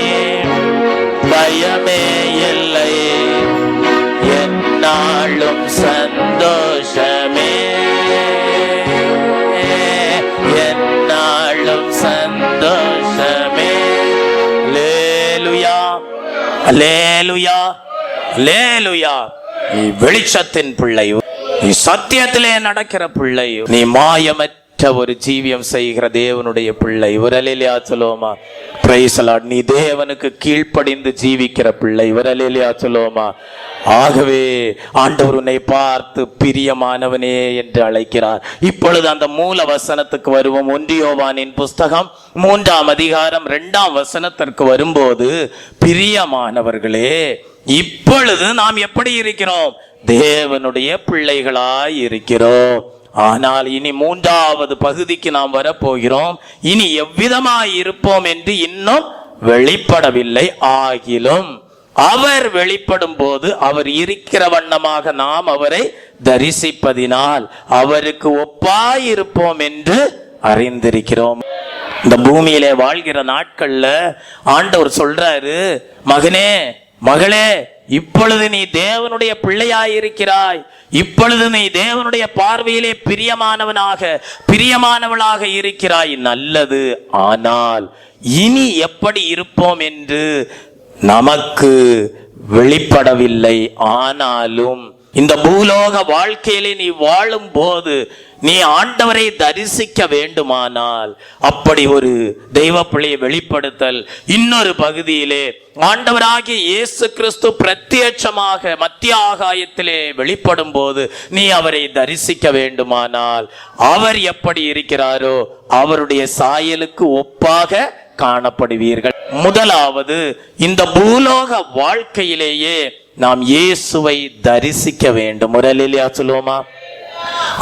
பயமே இல்லை, என்னாலும் சந்தோஷமே, என்னாலும் சந்தோஷமே. அல்லேலூயா, அல்லேலூயா, அல்லேலூயா. நீ வெளிச்சத்தின் பிள்ளை, நீ சத்தியத்திலே நடக்கிற பிள்ளை, நீ மாயமற்ற ஒரு ஜீவியம் செய்கிற தேவனுடைய பிள்ளை. விரலிலையா சொல்லுவோமா? Praise the Lord. நீ தேவனுக்கு கீழ்ப்படிந்து ஜீவிக்கிற பிள்ளை. விரலிலையா சொல்லுவோமா? ஆகவே ஆண்டவர் உன்னை பார்த்து பிரியமானவனே என்று அழைக்கிறார். இப்பொழுது அந்த மூல வசனத்துக்கு வருவோம். 1 யோவானின் புஸ்தகம் 3ஆம் அதிகாரம் 2ஆம் வசனத்திற்கு வரும்போது, பிரியமானவர்களே, இப்பொழுது நாம் எப்படி இருக்கிறோம்? தேவனுடைய பிள்ளைகளாய் இருக்கிறோம். ஆனால் இனி 3வது பகுதிக்கு நாம் வரப்போகிறோம். இனி எவ்விதமாய் இருப்போம் என்று இன்னும் வெளிப்படவில்லை. ஆகிலும் அவர் வெளிப்படும் போது அவர் இருக்கிற வண்ணமாக நாம் அவரை தரிசிப்பதினால் அவருக்கு ஒப்பாயிருப்போம் என்று அறிந்திருக்கிறோம். இந்த பூமியிலே வாழ்கிற நாட்கள்ல ஆண்டவர் சொல்றாரு, மகனே, மகளே, இப்பொழுது நீ தேவனுடைய பிள்ளையாயிருக்கிறாய். இப்பொழுது நீ தேவனுடைய பார்வையிலே பிரியமானவளாக இருக்கிறாய். நல்லது. ஆனால் இனி எப்படி இருப்போம் என்று நமக்கு வெளிப்படவில்லை. ஆனாலும் இந்த பூலோக வாழ்க்கையிலே நீ வாழும் போது நீ ஆண்டவரை தரிசிக்க வேண்டுமானால், அப்படி ஒரு தெய்வ பிள்ளையை வெளிப்படுத்தல் இன்னொரு பகுதியிலே ஆண்டவராகிய இயேசு கிறிஸ்து பிரத்யட்சமாக மத்திய ஆகாயத்திலே வெளிப்படும் போது நீ அவரை தரிசிக்க வேண்டுமானால், அவர் எப்படி இருக்கிறாரோ அவருடைய சாயலுக்கு ஒப்பாக காணப்படுவீர்கள். முதலாவது, இந்த பூலோக வாழ்க்கையிலேயே நாம் இயேசுவை தரிசிக்க வேண்டும். முரலிலியா சொல்லுவோமா?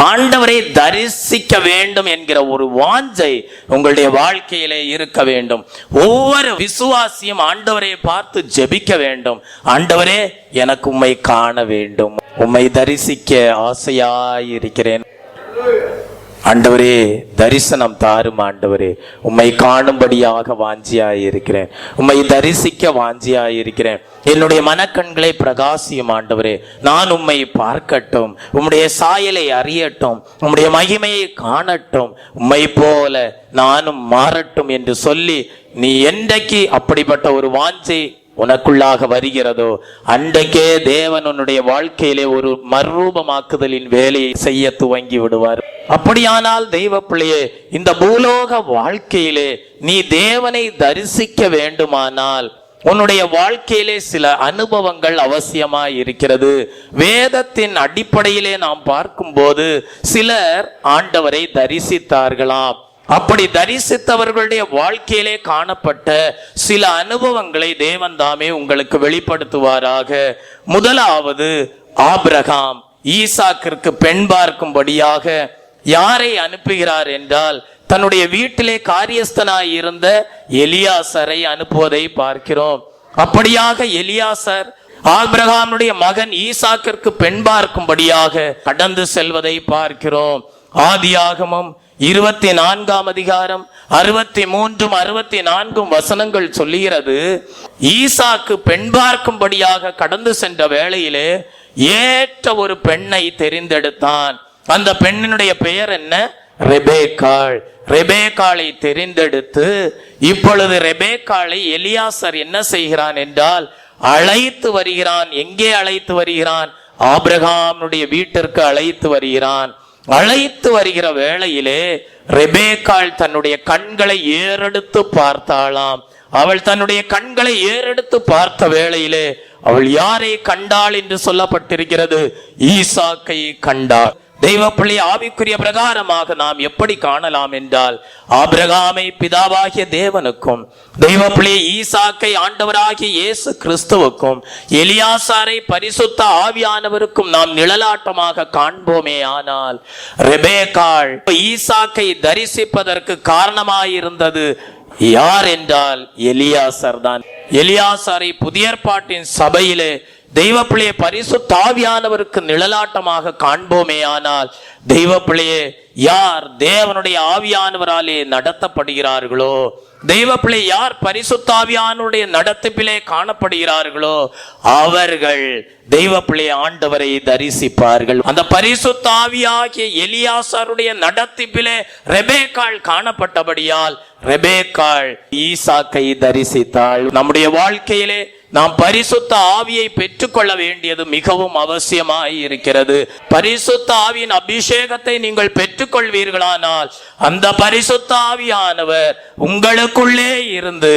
ஆண்டவரை தரிசிக்க வேண்டும் என்கிற ஒரு வாஞ்சை உங்களுடைய வாழ்க்கையிலே இருக்க வேண்டும். ஒவ்வொரு விசுவாசியும் ஆண்டவரை பார்த்து ஜெபிக்க வேண்டும். ஆண்டவரே, எனக்கு உம்மை காண வேண்டும், உம்மை தரிசிக்க ஆசையாயிருக்கிறேன். ஆண்டவரே, தரிசனம் தாரும் ஆண்டவரே, உம்மை காணும்படியாக வாஞ்சியாயிருக்கிறேன், உம்மை தரிசிக்க வாஞ்சியாயிருக்கிறேன். என்னுடைய மனக்கண்களை பிரகாசியும் ஆண்டவரே, நான் உம்மை பார்க்கட்டும், உம்முடைய சாயலை அறியட்டும், உம்முடைய மகிமையை காணட்டும், உம்மை போல நானும் மாறட்டும் என்று சொல்லி, நீ என்றைக்கு அப்படிப்பட்ட ஒரு வாஞ்சை உனக்குள்ளாக வருகிறதோ அன்றைக்கே தேவன் உன்னுடைய வாழ்க்கையிலே ஒரு மறுரூபமாக்குதலின் வேலையை செய்ய துவங்கி விடுவார். அப்படியானால் தெய்வ பிள்ளையே, இந்த பூலோக வாழ்க்கையிலே நீ தேவனை தரிசிக்க வேண்டுமானால் உன்னுடைய வாழ்க்கையிலே சில அனுபவங்கள் அவசியமாய் இருக்கிறது. வேதத்தின் அடிப்படையிலே நாம் பார்க்கும்போது சிலர் ஆண்டவரை தரிசித்தார்களாம். அப்படி தரிசித்தவர்களுடைய வாழ்க்கையிலே காணப்பட்ட சில அனுபவங்களை தேவன் தாமே உங்களுக்கு வெளிப்படுத்துவாராக. முதலாவது, ஆபிரகாம் ஈசாக்கிற்கு பெண் பார்க்கும்படியாக யாரை அனுப்புகிறார் என்றால், தன்னுடைய வீட்டிலே காரியஸ்தனாய் இருந்த எலியாசரை அனுப்புவதை பார்க்கிறோம். அப்படியாக எலியாசர் ஆபிரகாமுடைய மகன் ஈசாக்கிற்கு பெண் பார்க்கும்படியாக கடந்து செல்வதை பார்க்கிறோம். ஆதியாகமம் 24ஆம் அதிகாரம் 63, 64 வசனங்கள் சொல்லுகிறது, ஈசாக்கு பெண் பார்க்கும்படியாக கடந்து சென்ற வேளையிலே ஏற்ற ஒரு பெண்ணை தெரிந்தெடுத்தான். அந்த பெண்ணினுடைய பெயர் என்ன? ரெபேக்காள். ரெபேக்காளை தெரிந்தெடுத்து இப்பொழுது ரெபேக்காளை எலியாசர் என்ன செய்கிறான் என்றால் அழைத்து வருகிறான். எங்கே அழைத்து வருகிறான்? ஆபிரகாமுடைய வீட்டிற்கு அழைத்து வருகிறான். அழைத்து வருகிற வேளையிலே ரெபேக்காள் தன்னுடைய கண்களை ஏறெடுத்து பார்த்தாளாம். அவள் தன்னுடைய கண்களை ஏறெடுத்து பார்த்த வேளையிலே அவள் யாரை கண்டாள் என்று சொல்லப்பட்டிருக்கிறது? ஈசாக்கை கண்டாள். தெய்வ பிள்ளை, ஆவிக்குரிய பிரகாரமாக நாம் எப்படி காணலாம் என்றால், ஆபிரகாமை பிதாவாகிய தேவனுக்கும், தெய்வ பிள்ளை ஈசாக்கை ஆண்டவராகிய இயேசு கிறிஸ்துவுக்கும், எலியாசாரை பரிசுத்த ஆவியானவருக்கும் நாம் நிழலாட்டமாக காண்போமே. ஆனால் ரெபேக்காள் ஈசாக்கை தரிசிப்பதற்கு காரணமாயிருந்தது யார் என்றால் எலியாசர் தான். எலியாசாரை புதிய ஏற்பாட்டின் சபையிலே தெய்வ பிள்ளையை பரிசுத்த ஆவியானவருக்கு நிழலாட்டமாக காண்போமே. ஆனால் தெய்வ பிள்ளையே, யார் தேவனுடைய ஆவியானவராலே நடத்தப்படுகிறார்களோ, தெய்வ பிள்ளை யார் பரிசுத்த ஆவியானவருடைய நடத்திப்பிலே காணப்படுகிறார்களோ அவர்கள் தெய்வ பிள்ளை ஆண்டவரை தரிசிப்பார்கள். அந்த பரிசுத்த ஆவியாகிய எலியாசாருடைய நடத்திப்பிலே ரெபேக்காள் காணப்பட்டபடியால் ரெபேக்காள் ஈசாக்கை தரிசித்தாள். நம்முடைய வாழ்க்கையிலே நாம் பரிசுத்த ஆவியை பெற்றுக்கொள்ள வேண்டியது மிகவும் அவசியமாய் இருக்கிறது. பரிசுத்த ஆவியின் அபிஷேகத்தை நீங்கள் பெற்றுக்கொள்வீர்களானால் அந்த பரிசுத்த ஆவியானவர் உங்களுக்குள்ளே இருந்து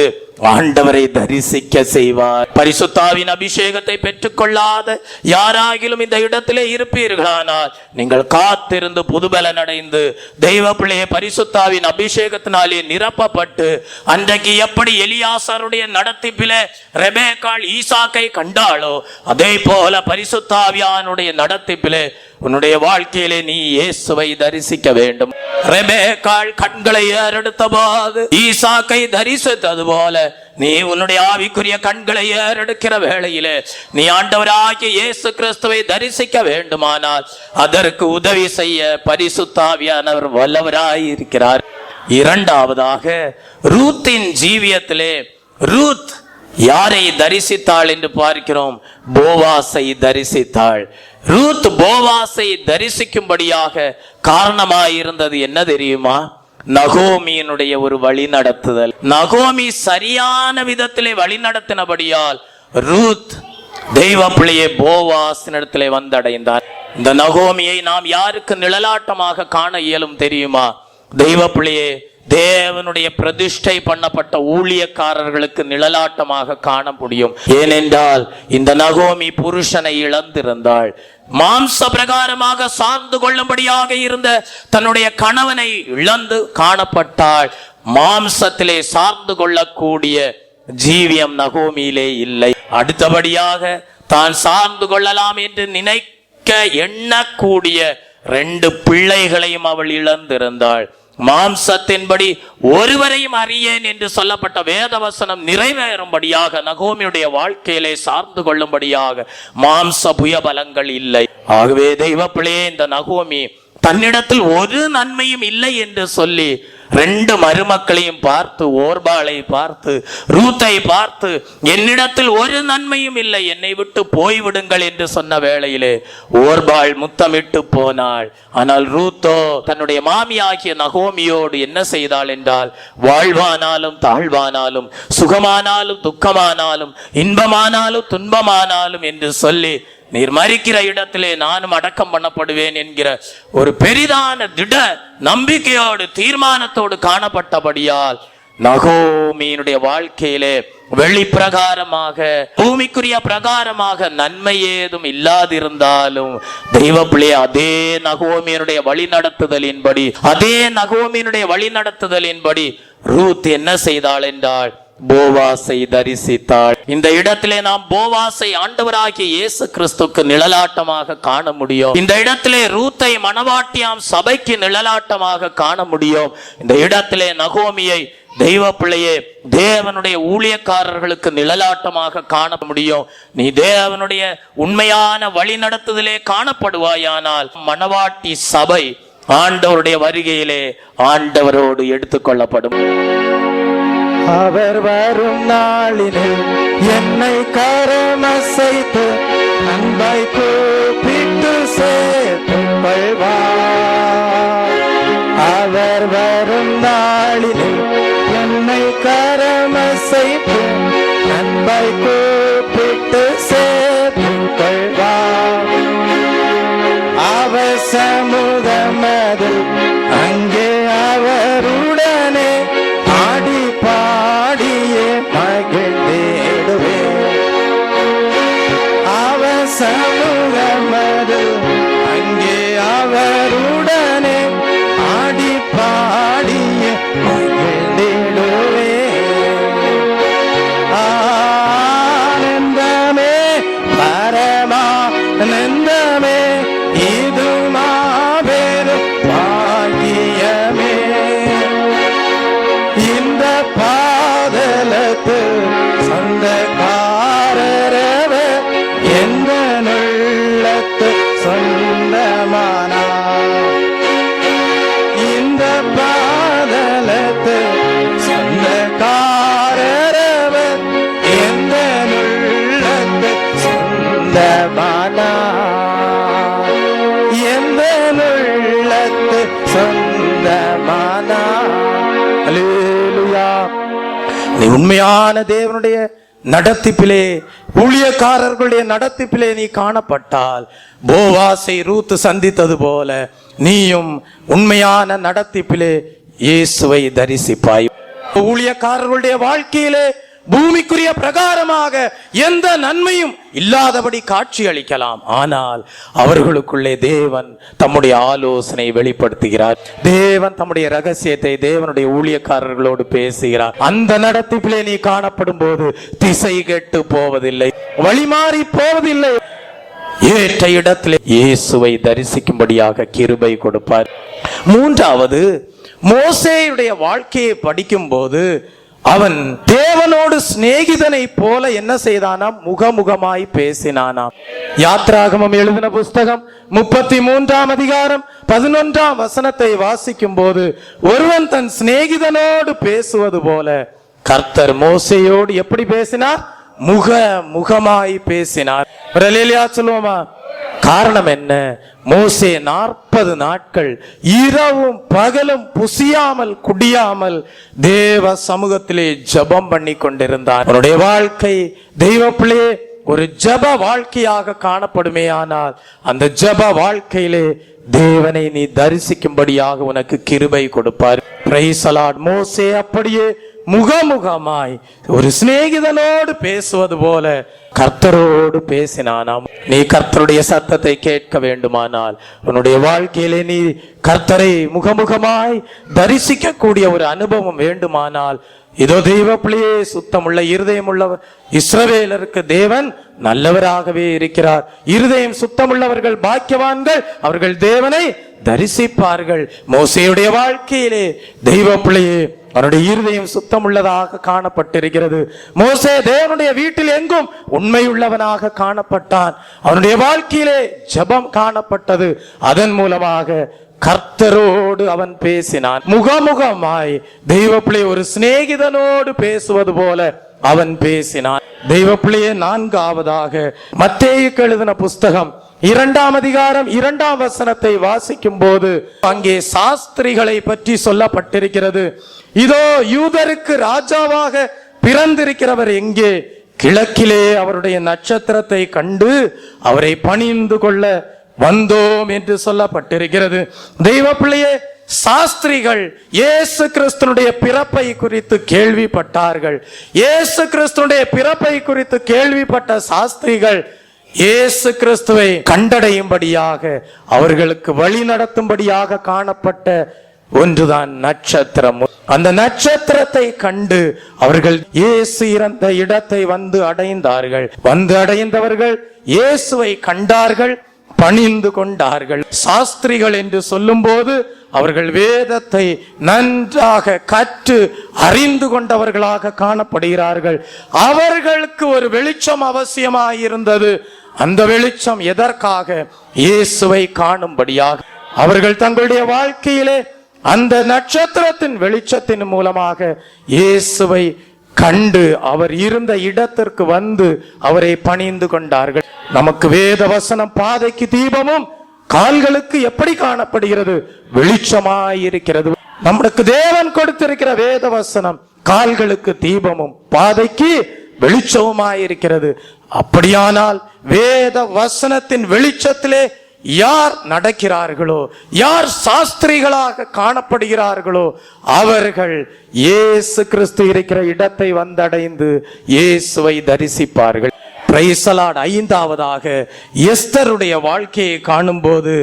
ஆண்டவரை தரிசிக்க செய்வார். பரிசுத்த ஆவியின் அபிஷேகத்தை பெற்றுக்கொள்ளாத யாராகிலும் இந்த இடத்திலே இருப்பீர்களானால் நீங்கள் காத்திருந்து புதுபலன் அடைந்து தெய்வ பிள்ளையை பரிசுத்த ஆவியின் அபிஷேகத்தினாலே நிரப்பப்பட்டு, அன்றைக்கு எப்படி எலியாசாருடைய நடத்திப்பிலே ரெபேக்காள் ஈசாக்கை கண்டாளோ அதே போல பரிசுத்த ஆவியானுடைய நடத்திப்பிலே உன்னுடைய வாழ்க்கையிலே நீ இயேசுவை தரிசிக்க வேண்டும். ரெபேக்காள் கண்களை ஏறெடுத்த போது ஈசாக்கை தரிசித்தது போல நீ உன்னுடைய ஆவிக்குரிய கண்களை ஏறெடுக்கிற வேளையிலே நீ ஆண்டவராகிய இயேசு கிறிஸ்துவை தரிசிக்க வேண்டுமானால் அதற்கு உதவி செய்ய பரிசுத்த ஆவியானவர் வல்லவராய் இருக்கிறார். இரண்டாவதாக, ரூத்தின் ஜீவியத்திலே ரூத் யாரை தரிசித்தாள் என்று பார்க்கிறோம்? போவாசை தரிசித்தாள். ரூத் போவாசை தரிசிக்கும்படியாக காரணமாயிருந்தது என்ன தெரியுமா? நகோமியினுடைய ஒரு வழி நடத்துதல். நகோமி சரியான விதத்திலே வழி நடத்தினபடியால் ரூத் தெய்வ பிள்ளையே போவாசினிடத்திலே வந்தடைந்தார். இந்த நகோமியை நாம் யாருக்கு நிழலாட்டமாக காண இயலும் தெரியுமா? தெய்வ பிள்ளையே, தேவனுடைய பிரதிஷ்டை பண்ணப்பட்ட ஊழியக்காரர்களுக்கு நிழலாட்டமாக காண முடியும். ஏனென்றால் இந்த நகோமி புருஷனை இழந்திருந்தாள். மாம்ச பிரகாரமாக சார்ந்து கொள்ளும்படியாக இருந்த தன்னுடைய கணவனை இழந்து காணப்பட்டாள். மாம்சத்திலே சார்ந்து கொள்ளக்கூடிய ஜீவியம் நகோமியிலே இல்லை. அடுத்தபடியாக தான் சார்ந்து கொள்ளலாம் என்று நினைக்க எண்ணக்கூடிய 2 பிள்ளைகளையும் அவள் இழந்திருந்தாள். மாம்சத்தின்படி ஒருவரையும் அறியேன் என்று சொல்லப்பட்ட வேதவசனம் நிறைவேறும்படியாக நகோமியுடைய வாழ்க்கையிலே சார்ந்து கொள்ளும்படியாக மாம்ச புயபலங்கள் இல்லை. ஆகவே தெய்வ பிள்ளையே, இந்த நகோமி தன்னிடத்தில் ஒரு நன்மையும் இல்லை என்று சொல்லி 2 மருமக்களையும் பார்த்து, ஓர்பாளை பார்த்து, ரூத்தை பார்த்து, என்னிடத்தில் ஒரு நன்மையும் இல்லை, என்னை விட்டு போய்விடுங்கள் என்று சொன்ன வேளையிலே ஓர்பாள் முத்தமிட்டு போனாள். ஆனால் ரூத்தோ தன்னுடைய மாமியாகிய நகோமியோடு என்ன செய்தாள் என்றால், வாழ்வானாலும் தாழ்வானாலும், சுகமானாலும் துக்கமானாலும், இன்பமானாலும் துன்பமானாலும் என்று சொல்லி, நீர் மரிக்கிற இடத்திலே நானும் அடக்கம் பண்ணப்படுவேன் என்கிற ஒரு பெரிதான திட நம்பிக்கையோடு தீர்மானத்தோடு காணப்பட்டபடியால் நகோமியினுடைய வாழ்க்கையிலே வெளி பிரகாரமாக, பூமிக்குரிய பிரகாரமாக நன்மை ஏதும் இல்லாதிருந்தாலும் தெய்வ பிள்ளை, அதே நகோமியினுடைய வழி நடத்துதலின்படி ரூத் என்ன செய்தாள் என்றால், போவாசை தரிசித்தாள். இந்த இடத்திலே நாம் போவாசை ஆண்டவராகிய இயேசு கிறிஸ்துக்கு நிழலாட்டமாக காண முடியும். இந்த இடத்திலே ரூத்தை மணவாட்டியாம் சபைக்கு நிழலாட்டமாக காண முடியும். இந்த இடத்திலே நகோமியை தெய்வ பிள்ளையே தேவனுடைய ஊழியக்காரர்களுக்கு நிழலாட்டமாக காண முடியும். நீ தேவனுடைய உண்மையான வழி நடத்துதலே காணப்படுவாயானால் மணவாட்டி சபை ஆண்டவருடைய வருகையிலே ஆண்டவரோடு எடுத்துக்கொள்ளப்படும். அவர் வரும் நாளினில் என்னை கரமசைத்து அன்பை கூப்பிட்டு சேர்த்துக் கொள்வார். அவர் வரும் நாளினில் என்னை கரமசைத்து அன்பை கூப்பிட்டு சேர்த்துக் கொள்வார். அவர் சமூகமதில் அங்கே அவருடனே ஆடி பாடியே மகிழ்ந்திடுவே. அவர் சமூகமதில் அங்கே அவருடனே ஆடி பாடியே மகிழ்ந்திடுவே. ஆனந்தமே பரமானந்தமே, இது மாபெரும் பாக்கியமே. இந்த பாதலத்து சொந்தக்காரரவர் எந்த உள்ளத்து சொந்தமானார். இந்த பாதலத்து சொந்தக்காரரவர் எந்த உள்ளத்து சொந்தமானார். எந்த உள்ளத்து சொந்தமானார். அல்லேலூயா. நீ உண்மையான தேவனுடைய நடத்திப்பிலே, ஊழியக்காரர்களுடைய நடத்திப்பிலே நீ காணப்பட்டால், போவாசை ரூத் சந்தித்தது போல நீயும் உண்மையான நடத்திப்பிலே இயேசுவை தரிசிப்பாய். ஊழியக்காரர்களுடைய வாழ்க்கையிலே பூமிக்குரிய பிரகாரமாக எந்த நன்மையும் இல்லாதபடி காட்சி அளிக்கலாம். ஆனால் அவர்களுக்குள்ளே தேவன் தம்முடைய ஆலோசனை வெளிப்படுத்துகிறார். தேவன் தம்முடைய ரகசியத்தை தேவனுடைய ஊழியக்காரர்களோடு பேசுகிறார். அந்த நடத்திப்பிலே நீ காணப்படும் போது திசை கெட்டு போவதில்லை, வழிமாறி போவதில்லை. ஏற்ற இடத்திலே இயேசுவை தரிசிக்கும்படியாக கிருபை கொடுப்பார். 3வது, மோசேயுடைய வாழ்க்கையை படிக்கும் போது அவன் தேவனோடு சிநேகிதனை போல என்ன செய்தானாம்? முகமுகமாய் பேசினானாம். யாத்ராகமம் எழுதின புஸ்தகம் 33ஆம் அதிகாரம் 11ஆம் வசனத்தை வாசிக்கும் போது, ஒருவன் தன் சிநேகிதனோடு பேசுவது போல கர்த்தர் மோசேயோடு எப்படி பேசினார்? முகமாய் பேசினார். சொல்லுவோமா? காரணம் என்ன? மோசே 40 நாட்கள் இரவும் பகலும் புசியாமல் குடியாமல் தேவ சமூகத்திலே ஜெபம் பண்ணி கொண்டிருந்தார். அவருடைய வாழ்க்கை தெய்வ பிள்ளையே ஒரு ஜெப வாழ்க்கையாக காணப்படுமே ஆனால் அந்த ஜெப வாழ்க்கையிலே தேவனை நீ தரிசிக்கும்படியாக உனக்கு கிருபை கொடுப்பார். Praise the Lord. மோசே அப்படியே முகமுகமாய் ஒரு சிநேகிதனோடு பேசுவது போல கர்த்தரோடு பேசினானாம். நீ கர்த்தருடைய சத்தத்தை கேட்க வேண்டுமானால், உன்னுடைய வாழ்க்கையிலே நீ கர்த்தரை முகமுகமாய் தரிசிக்க கூடிய ஒரு அனுபவம் வேண்டுமானால், இதோ தெய்வ பிள்ளையே, சுத்தமுள்ள இருதயம் உள்ளவர் இஸ்ரவேலருக்கு தேவன் நல்லவராகவே இருக்கிறார். இருதயம் சுத்தமுள்ளவர்கள் பாக்கியவான்கள், அவர்கள் தேவனை தரிசிப்பார்கள். மோசேயுடைய வாழ்க்கையிலே தெய்வ பிள்ளையே அவனுடைய இருதயம் சுத்தமுள்ளதாக காணப்பட்டிருக்கிறது. மோசே தேவனுடைய வீட்டில் எங்கும் உண்மையுள்ளவனாக காணப்பட்டான். அவனுடைய வாழ்க்கையிலே ஜெபம் காணப்பட்டது. அதன் மூலமாக கர்த்தரோடு அவன் பேசினான். முகமுகமாய் தெய்வ பிள்ளை ஒரு சிநேகிதனோடு பேசுவது போல அவன் பேசினான். தெய்வ பிள்ளையே, நான்காவதாக மத்தேயுக்கு எழுதின புஸ்தகம் 2ஆம் அதிகாரம் 2ஆம் வசனத்தை வாசிக்கும் போது அங்கே சாஸ்திரிகளை பற்றி சொல்லப்பட்டிருக்கிறது. இதோ யூதருக்கு ராஜாவாக பிறந்திருக்கிறவர் எங்கே? கிழக்கிலே அவருடைய நட்சத்திரத்தை கண்டு அவரை பணிந்து கொள்ள வந்தோம் என்று சொல்லப்பட்டிருக்கிறது. தெய்வ பிள்ளையே, சாஸ்திரிகள் இயேசு கிறிஸ்துனுடைய பிறப்பை குறித்து கேள்விப்பட்டார்கள். இயேசு கிறிஸ்துனுடைய பிறப்பை குறித்து கேள்விப்பட்ட சாஸ்திரிகள் இயேசு கிறிஸ்துவை கண்டடையும்படியாக, அவர்களுக்கு வழி நடத்தும்படியாக காணப்பட்ட ஒன்றுதான் நட்சத்திரம். அந்த நட்சத்திரத்தை கண்டு அவர்கள் இயேசு இறந்த இடத்தை வந்து அடைந்தார்கள். வந்து அடைந்தவர்கள் இயேசுவை கண்டார்கள், பணிந்து கொண்டார்கள். சாஸ்திரிகள் என்று சொல்லும் போது அவர்கள் வேதத்தை நன்றாக கற்று அறிந்து கொண்டவர்களாக காணப்படுகிறார்கள். அவர்களுக்கு ஒரு வெளிச்சம் அவசியமாயிருந்தது. அந்த வெளிச்சம் எதற்காக? இயேசுவை காணும்படியாக. அவர்கள் தங்களுடைய வாழ்க்கையிலே அந்த நட்சத்திரத்தின் வெளிச்சத்தின் மூலமாக இயேசுவை கண்டு அவர் இருந்த இடத்திற்கு வந்து அவரை பணிந்து கொண்டார்கள். நமக்கு வேத வசனம் பாதைக்கு தீபமும் கால்களுக்கு எப்படி காணப்படுகிறது? வெளிச்சமாயிருக்கிறது. நமக்கு தேவன் கொடுத்திருக்கிற வேத வசனம் கால்களுக்கு தீபமும் பாதைக்கு வெளிச்சமுமாயிருக்கிறது. அப்படியானால் வேத வசனத்தின் வெளிச்சத்திலே யார் நடக்கிறார்களோ, யார் சாஸ்திரிகளாக காணப்படுகிறார்களோ, அவர்கள் இயேசு கிறிஸ்து இருக்கிற இடத்தை வந்தடைந்து இயேசுவை தரிசிப்பார்கள். Praise the Lord. ஐந்தாவதாக எஸ்தருடைய வாழ்க்கையை காணும்போது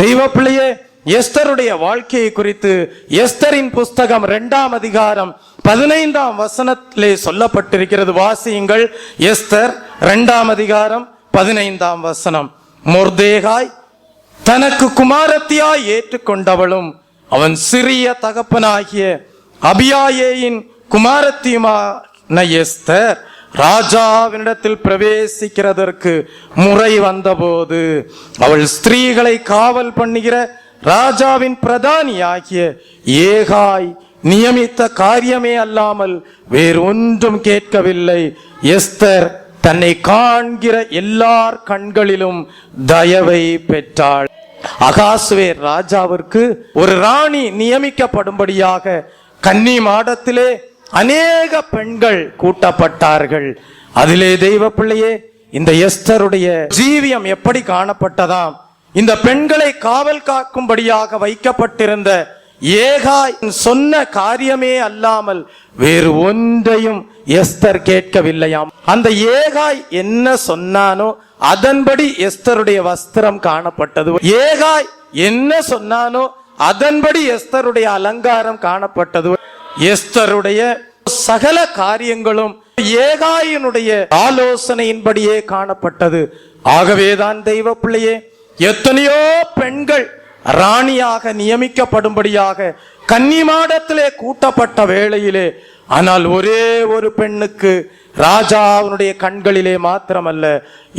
தெய்வ பிள்ளையே, எஸ்தருடைய வாழ்க்கையை குறித்து எஸ்தரின் புஸ்தகம் 2ஆம் அதிகாரம் 15ஆம் வசனத்திலே சொல்லப்பட்டிருக்கிறது. வாசியுங்கள். எஸ்தர் 2ஆம் அதிகாரம் 15ஆம் வசனம். மொர்தேகாய் தனக்கு குமாரத்தியாய் ஏற்றுக்கொண்டவளும் அவன் சிறிய தகப்பனாகிய அபியாயேயின் குமாரத்தியுமான எஸ்தர் ராஜாவினிடத்தில் பிரவேசிக்கிறதற்கு முறை வந்தபோது அவள் ஸ்திரீகளை காவல் பண்ணுகிற ராஜாவின் பிரதானியாகிய ஏகாய் நியமித்த காரியமே அல்லாமல் வேறொன்றும் கேட்கவில்லை. எஸ்தர் தன்னை காண்கிற எல்லார் கண்களிலும் தயவை பெற்றாள். அகாசுவேர் ராஜாவிற்கு ஒரு ராணி நியமிக்கப்படும்படியாக கன்னி மாடத்திலே அநேக பெண்கள் கூட்டப்பட்டார்கள். அதிலே தெய்வ பிள்ளையே, இந்த எஸ்தருடைய ஜீவியம் எப்படி காணப்பட்டதாம்? இந்த பெண்களை காவல் காக்கும்படியாக வைக்கப்பட்டிருந்த ஏகாய் சொன்ன காரியமே அல்லாமல் வேறு ஒன்றையும் எஸ்தர் கேட்கவில்லையாம். அந்த ஏகாய் என்ன சொன்னானோ அதன்படி எஸ்தருடைய வஸ்திரம் காணப்பட்டது. ஏகாய் என்ன சொன்னானோ அதன்படி எஸ்தருடைய அலங்காரம் காணப்பட்டது. எஸ்தருடைய சகல காரியங்களும் ஏகாயினுடைய ஆலோசனையின்படியே காணப்பட்டது. ஆகவேதான் தெய்வ பிள்ளையே, எத்தனையோ பெண்கள் ராணியாக நியமிக்கப்படும்படியாக கன்னிமாடத்திலே கூட்டப்பட்ட வேளையிலே, ஆனால் ஒரே ஒரு பெண்ணுக்கு ராஜாவுடைய கண்களிலே மாத்திரமல்ல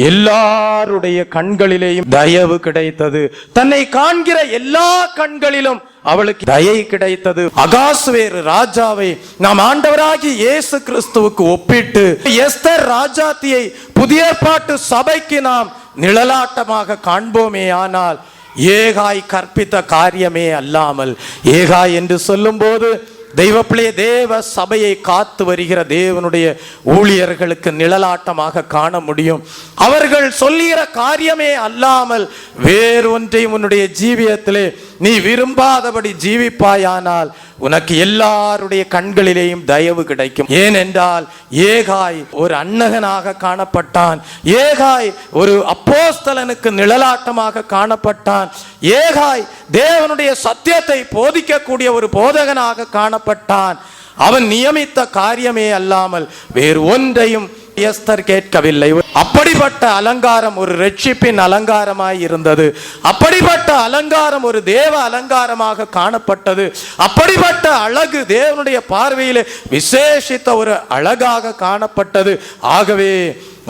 எல்லாருடைய கண்களிலேயும் தயவு கிடைத்தது. தன்னை காண்கிற எல்லா கண்களிலும் அவளுக்கு தயை கிடைத்தது. அகாசுவேறு ராஜாவை நாம் ஆண்டவராகி இயேசு கிறிஸ்துவுக்கு ஒப்பிட்டு எஸ்தர் ராஜாத்தியை புதிய ஏற்பாட்டு சபைக்கு நாம் நிழலாட்டமாக காண்போமே. ஆனால் ஏகாய் கற்பித்த காரியமே அல்லாமல், ஏகாய் என்று சொல்லும் போது தெய்வப்பிள்ளையே, தேவ சபையை காத்து வருகிற தேவனுடைய ஊழியர்களுக்கு நிழலாட்டமாக காண முடியும். அவர்கள் சொல்லுகிற காரியமே அல்லாமல் வேறொன்றையும் உன்னுடைய ஜீவியத்திலே நீ விரும்பாதபடி ஜீவிப்பாயானால் உனக்கு எல்லாருடைய கண்களிலேயும் தயவு கிடைக்கும். ஏனென்றால் ஏகாய் ஒரு அன்னகனாக காணப்பட்டான். ஏகாய் ஒரு அப்போஸ்தலனுக்கு நிழலாட்டமாக காணப்பட்டான். ஏகாய் தேவனுடைய சத்தியத்தை போதிக்கக்கூடிய ஒரு போதகனாக காணப்பட்டான். அவன் நியமித்த காரியமே அல்லாமல் வேறு ஒன்றையும் எஸ்தர் கேட்கவில்லை. அப்படிப்பட்ட அலங்காரம் ஒரு ரட்சிப்பின் அலங்காரமாய் இருந்தது. அப்படிப்பட்ட அலங்காரம் ஒரு தேவ அலங்காரமாக காணப்பட்டது. அப்படிப்பட்ட அழகு தேவனுடைய பார்வையிலே விசேஷித்த ஒரு அழகாக காணப்பட்டது. ஆகவே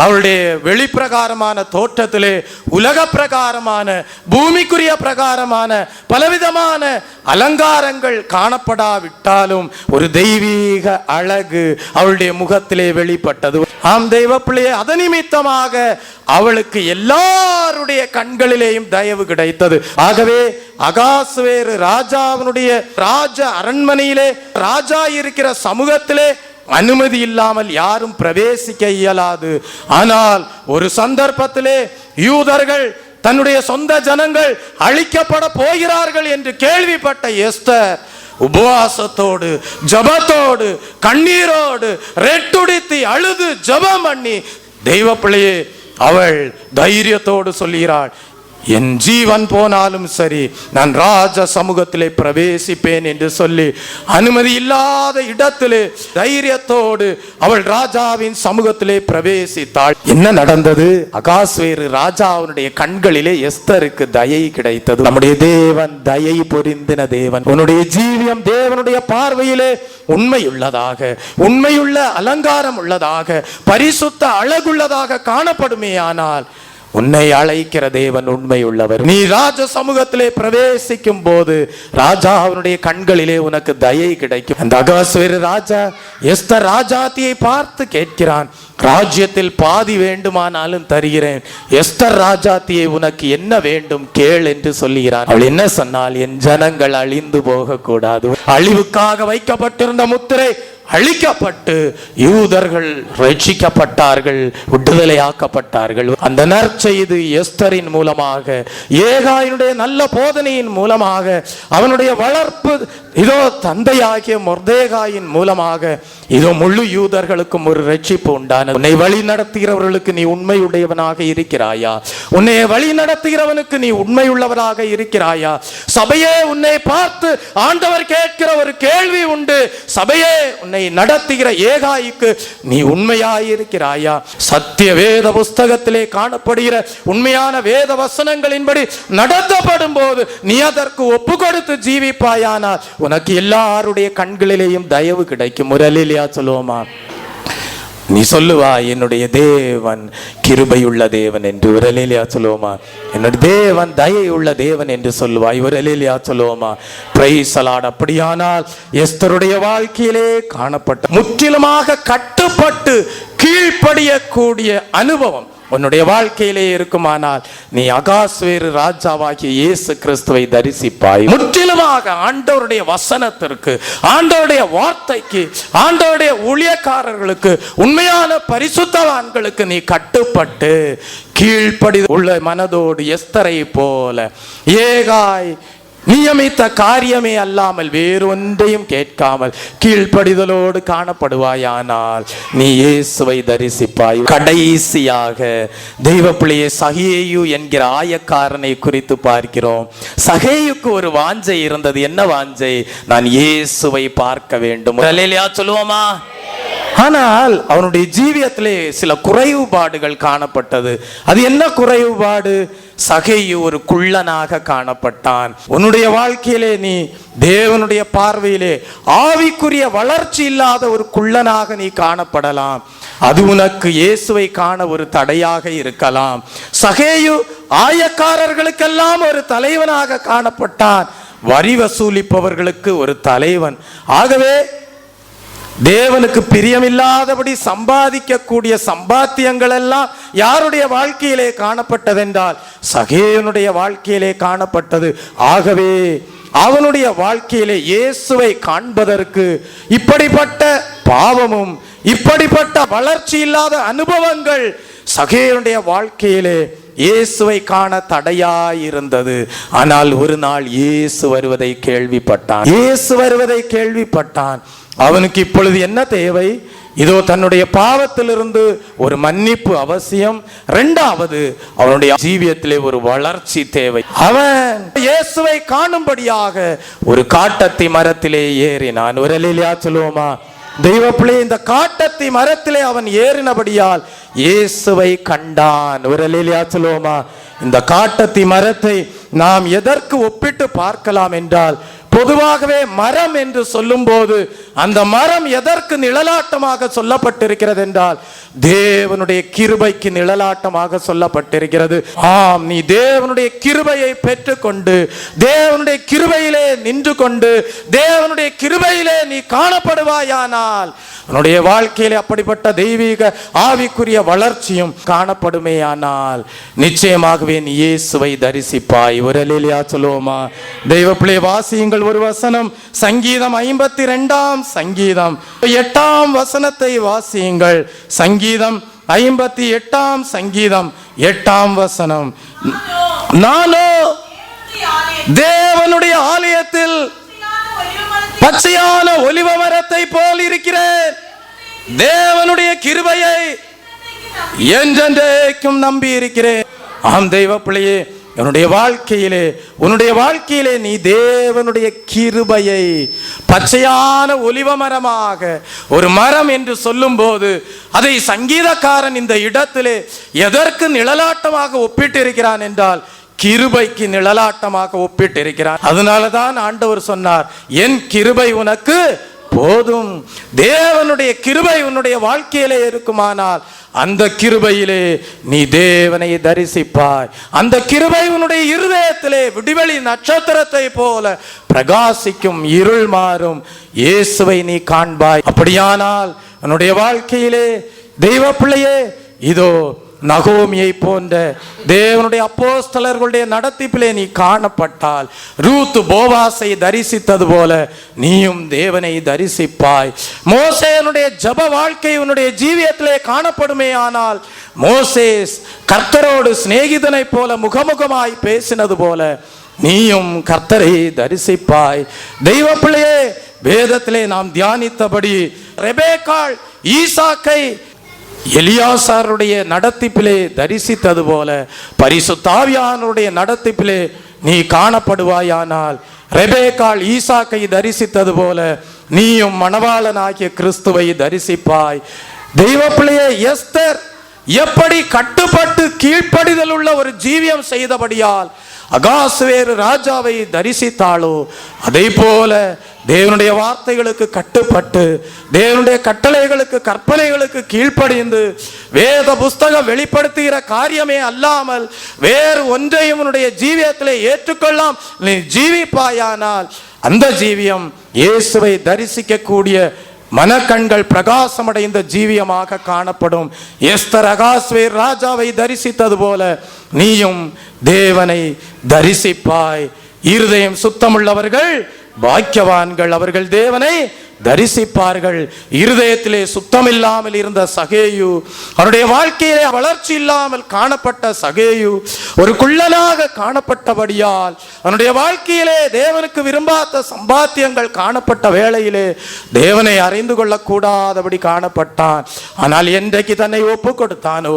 அவளுடைய வெளிப்பிரகாரமான தோற்றத்திலே உலக பிரகாரமான பூமிக்குரிய பிரகாரமான பலவிதமான அலங்காரங்கள் காணப்படாவிட்டாலும் ஒரு தெய்வீக அழகு அவளுடைய முகத்திலே வெளிப்பட்டது. ஆம் தெய்வ பிள்ளையே, அது நிமித்தமாக அவளுக்கு எல்லாருடைய கண்களிலேயும் தயவு கிடைத்தது. ஆகவே அகாஸ்வேரு ராஜாவினுடைய ராஜ அரண்மனையிலே ராஜா இருக்கிற சமூகத்திலே அனுமதி இல்லாமல் யாரும் பிரவேசிக்க இயலாது. ஆனால் ஒரு சந்தர்ப்பத்திலே யூதர்கள் தன்னுடைய சொந்த ஜனங்கள் அழிக்கப்பட போகிறார்கள் என்று கேள்விப்பட்ட எஸ்தர் உபவாசத்தோடு ஜபத்தோடு கண்ணீரோடு ரெட்டுடித்து அழுது ஜபம் பண்ணி தெய்வ பிள்ளையே அவள் தைரியத்தோடு சொல்கிறாள், என் ஜீவன் போனாலும் சரி நான் ராஜ சமூகத்திலே பிரவேசிப்பேன் என்று சொல்லி அனுமதி இல்லாத இடத்திலே தைரியத்தோடு அவள் ராஜாவின் சமூகத்திலே பிரவேசித்தாள். என்ன நடந்தது? அகாஸ்வேரு ராஜாவினுடைய கண்களிலே எஸ்தருக்கு தயை கிடைத்தது. நம்முடைய தேவன் தயை பொருந்தின தேவன். உன்னுடைய ஜீவியம் தேவனுடைய பார்வையிலே உண்மையுள்ளதாக, உண்மையுள்ள அலங்காரம் உள்ளதாக, பரிசுத்த அழகுள்ளதாக காணப்படுமே ஆனால் உன்னை அழைக்கிற தேவன் உண்மை உள்ளவர். நீ ராஜ சமூகத்திலே பிரவேசிக்கும் போது ராஜா அவனுடைய கண்களிலே உனக்கு தயை கிடைக்கும். அந்த அகாஸ்வேரு ராஜா எஸ்தர் ராஜாத்தியை பார்த்து கேட்கிறான், ராஜ்யத்தில் பாதி வேண்டுமானாலும் தருகிறேன், எஸ்தர் ராஜாத்தியை உனக்கு என்ன வேண்டும் கேள் என்று சொல்லுகிறான். அவள் என்ன சொன்னால், என் ஜனங்கள் அழிந்து போக கூடாது. அழிவுக்காக வைக்கப்பட்டிருந்த முத்திரை அழிக்கப்பட்டு யூதர்கள் ரட்சிக்கப்பட்டார்கள், விடுதலையாக்கப்பட்டார்கள். அந்த நற்செய்தி எஸ்தரின் மூலமாக, ஏகாயினுடைய நல்ல போதனையின் மூலமாக, அவனுடைய வளர்ப்பு இதோ தந்தையாகிய மொர்தேகாயின் மூலமாக இதோ முழு யூதர்களுக்கும் ஒரு ரட்சிப்பு உண்டானது. உன்னை வழி நடத்துகிறவர்களுக்கு நீ உண்மையுடையவனாக இருக்கிறாயா? உன்னை வழி நடத்துகிறவனுக்கு நீ உண்மையுள்ளவராக இருக்கிறாயா? சபையே, உன்னை பார்த்து ஆண்டவர் கேட்கிற ஒரு கேள்வி உண்டு. சபையே, உன்னை நடத்துகிற ஏகாய்க்கு நீ உண்மையாயிருக்கிறாயா? சத்திய வேத புஸ்தகத்திலே காணப்படுகிற உண்மையான வேத வசனங்களின்படி நடத்தப்படும் போது நீ அதற்கு ஒப்பு கொடுத்து ஜீவிப்பாயானால் உனக்கு எல்லாருடைய கண்களிலேயும் தயவு கிடைக்கும். ஒரு அல்லேலூயா சொல்லுவோமா? நீ சொல்லுவா, என்னுடைய தேவன் கிருபையுள்ள தேவன் என்று. ஒரு அல்லேலூயா சொல்லுவோமா? என்னுடைய தேவன் தயையுள்ள தேவன் என்று சொல்லுவாய். ஒரு அல்லேலூயா சொல்லுவோமா? Praise the Lord. அப்படியானால் எஸ்தருடைய வாழ்க்கையிலே காணப்பட்ட முற்றிலுமாக கட்டுப்பட்டு கீழ்ப்படியக்கூடிய அனுபவம் உன்னுடைய வாழ்க்கையிலே இருக்குமானால் நீ அகாஸ்வேரு ராஜாவாகிய இயேசு கிறிஸ்துவை தரிசிப்பாய். முற்றிலுமாக ஆண்டவருடைய வசனத்திற்கு, ஆண்டவருடைய வார்த்தைக்கு, ஆண்டவருடைய ஊழியக்காரர்களுக்கு, உண்மையான பரிசுத்தவான்களுக்கு நீ கட்டுப்பட்டு கீழ்ப்படி உள்ள மனதோடு எஸ்தரை போல ஏகாய் நியமித்த காரியமே அல்லாமல் வேறொன்றையும் கேட்காமல் கீழ்ப்படிதலோடு காணப்படுவாயானால் நீ இயேசுவை தரிசிப்பாய். கடைசியாக தெய்வ பிள்ளையே, சகேயு என்கிற ஆயக்காரனை குறித்து பார்க்கிறோம். சகேயுக்கு ஒரு வாஞ்சை இருந்தது. என்ன வாஞ்சை? நான் இயேசுவை பார்க்க வேண்டும். அல்லேலூயா சொல்லுவோமா? ஆனால் அவனுடைய ஜீவியத்திலே சில குறைவுபாடுகள் காணப்பட்டது. அது என்ன குறைவுபாடு? சகேயு ஒரு குள்ளனாக காணப்பட்டான். உன்னுடைய வாழ்க்கையிலே நீ தேவனுடைய பார்வையிலே ஆவிக்குரிய வளர்ச்சி இல்லாத ஒரு குள்ளனாக நீ காணப்படலாம். அது உனக்கு இயேசுவை காண ஒரு தடையாக இருக்கலாம். சகேயு ஆயக்காரர்களுக்கெல்லாம் ஒரு தலைவனாக காணப்பட்டான். வரி வசூலிப்பவர்களுக்கு ஒரு தலைவன். ஆகவே தேவனுக்கு பிரியமில்லாதபடி சம்பாதிக்கக்கூடிய சம்பாத்தியங்கள் எல்லாம் யாருடைய வாழ்க்கையிலே காணப்பட்டதென்றால் சகேயுனுடைய வாழ்க்கையிலே காணப்பட்டது. ஆகவே அவனுடைய வாழ்க்கையிலே இயேசுவை காண்பதற்கு இப்படிப்பட்ட பாவமும் இப்படிப்பட்ட வளர்ச்சி இல்லாத அனுபவங்கள் சகேயுடைய வாழ்க்கையிலே இயேசுவை காண தடையாயிருந்தது. ஆனால் ஒரு நாள் இயேசு வருவதை கேள்விப்பட்டான். அவனுக்கு இப்பொழுது என்ன தேவை? இதோ தன்னுடைய பாவத்திலிருந்து ஒரு மன்னிப்பு அவசியம். இரண்டாவது, அவனுடைய ஜீவியத்திலே ஒரு வளர்ச்சி தேவை. அவன் இயேசுவை காணும்படியாக ஒரு காட்டத்தி மரத்திலே ஏறினான். ஒரு அல்லேலூயா சொல்லுவோமா? தெய்வ பிள்ளை, இந்த காட்டத்தி மரத்திலே அவன் ஏறினபடியால் இயேசுவை கண்டான். ஒரு அல்லேலூயா சொல்லுவோமா? இந்த காட்டத்தி மரத்தை நாம் எதற்கு ஒப்பிட்டு பார்க்கலாம் என்றால், பொதுவாகவே மரம் என்று சொல்லும் போது அந்த மரம் எதற்கு நிழலாட்டமாக சொல்லப்பட்டிருக்கிறது என்றால், தேவனுடைய கிருபைக்கு நிழலாட்டமாக சொல்லப்பட்டிருக்கிறது. ஆம், நீ தேவனுடைய கிருபையை பெற்றுக்கொண்டு தேவனுடைய கிருபையிலே நின்று கொண்டு தேவனுடைய கிருபையிலே நீ காணப்படுவாயானால் உன்னுடைய வாழ்க்கையிலே அப்படிப்பட்ட தெய்வீக ஆவிக்குரிய வளர்ச்சியும் காணப்படுமேயானால் நிச்சயமாகவே நீ இயேசுவை தரிசிப்பாய். ஒரு அல்லேலூயா சொல்லுவோமா? தெய்வ பிள்ளை, வாசியுங்கள் ஒரு வசனம். சங்கீதம் 52 சங்கீதம் 8 வசனத்தை வாசியுங்கள். சங்கீதம் 58 சங்கீதம் 8 வசனம். நானோ தேவனுடைய ஆலயத்தில் பச்சையான ஒலிவ மரத்தை போல் இருக்கிறேன். தேவனுடைய கிருபையை என்றென்றைக்கும் நம்பி இருக்கிறேன். ஆம் தெய்வ பிள்ளையே, உன்னுடைய வாழ்க்கையிலே நீ தேவனுடைய கிருபையை பச்சையான ஒலிவ மரமாக, ஒரு மரம் என்று சொல்லும் போது அதை சங்கீதக்காரன் இந்த இடத்திலே எதற்கு நிழலாட்டமாக ஒப்பிட்டிருக்கிறான் என்றால், கிருபைக்கு நிழலாட்டமாக ஒப்பிட்டிருக்கிறான். அதனாலதான் ஆண்டவர் சொன்னார், என் கிருபை உனக்கு போதும். தேவனுடைய கிருபை உன்னுடைய வாழ்க்கையிலே இருக்குமானால் அந்த கிருபையிலே நீ தேவனை தரிசிப்பாய். அந்த கிருபை உன்னுடைய இருதயத்திலே விடிவெளி நட்சத்திரத்தை போல பிரகாசிக்கும். இருள் மாறும். இயேசுவை நீ காண்பாய். அப்படியானால் உன்னுடைய வாழ்க்கையிலே தெய்வ பிள்ளையே, இதோ நகோமியை போன்ற தேவனுடைய அப்போஸ்தலர்களுடைய நடத்திப்பிலே நீ காணப்பட்டால், ரூத் போவாசை தரிசித்தது போல நீயும் தேவனை தரிசிப்பாய். மோசேனுடைய ஜப வாழ்க்கை உன்னுடைய ஜீவியத்திலே காணப்படுமே ஆனால், மோசேஸ் கர்த்தரோடு சிநேகிதனை போல முகமுகமாய் பேசினது போல நீயும் கர்த்தரை தரிசிப்பாய். தெய்வ பிள்ளையே, வேதத்திலே நாம் தியானித்தபடி ரெபேக்காள் ஈசாக்கை எலியாசாருடைய நடத்திப்பிலே தரிசித்தது போல பரிசுத்த ஆவியானவருடைய நடத்திப்பிலே நீ காணப்படுவாயானால், ரெபேக்காள் ஈசாக்கை தரிசித்தது போல நீயும் மணவாளனாகிய கிறிஸ்துவை தரிசிப்பாய். தெய்வ பிள்ளையே, எஸ்தர் எப்படி கட்டுப்பட்டு கீழ்ப்படிதல் உள்ள ஒரு ஜீவியம் செய்தபடியால் அகாசுவேறு ராஜாவை தரிசித்தாளோ, அதே போல தேவனுடைய வார்த்தைகளுக்கு கட்டுப்பட்டு தேவனுடைய கட்டளைகளுக்கு கற்பனைகளுக்கு கீழ்ப்படிந்து வேத புஸ்தகம் வெளிப்படுத்துகிற காரியமே அல்லாமல் வேறு ஒன்றையும் உன்னுடைய ஜீவியத்திலே ஏற்றுக்கொள்ளாம் நீ ஜீவிப்பாயானால் அந்த ஜீவியம் இயேசுவை தரிசிக்கக்கூடிய மனக்கண்கள் பிரகாசமடைந்த ஜீவியமாக காணப்படும். எஸ்தர் அகாஸ்வேர் ராஜாவை தரிசித்தது போல நீயும் தேவனை தரிசிப்பாய். இருதயம் சுத்தமுள்ளவர்கள் பாக்கியவான்கள், அவர்கள் தேவனை தரிசிப்பார்கள். இருதயத்திலே சுத்தமில்லாமல் இருந்த சகேயு, அவருடைய வாழ்க்கையிலே வளர்ச்சி இல்லாமல் காணப்பட்ட சகேயு ஒரு குள்ளனாக காணப்பட்டபடியால் அவனுடைய வாழ்க்கையிலே தேவனுக்கு விரும்பாத சம்பாத்தியங்கள் காணப்பட்ட வேளையிலே தேவனை அறிந்து கொள்ளக்கூடாதபடி காணப்பட்டான். ஆனால் என்றைக்கு தன்னை ஒப்பு கொடுத்தானோ,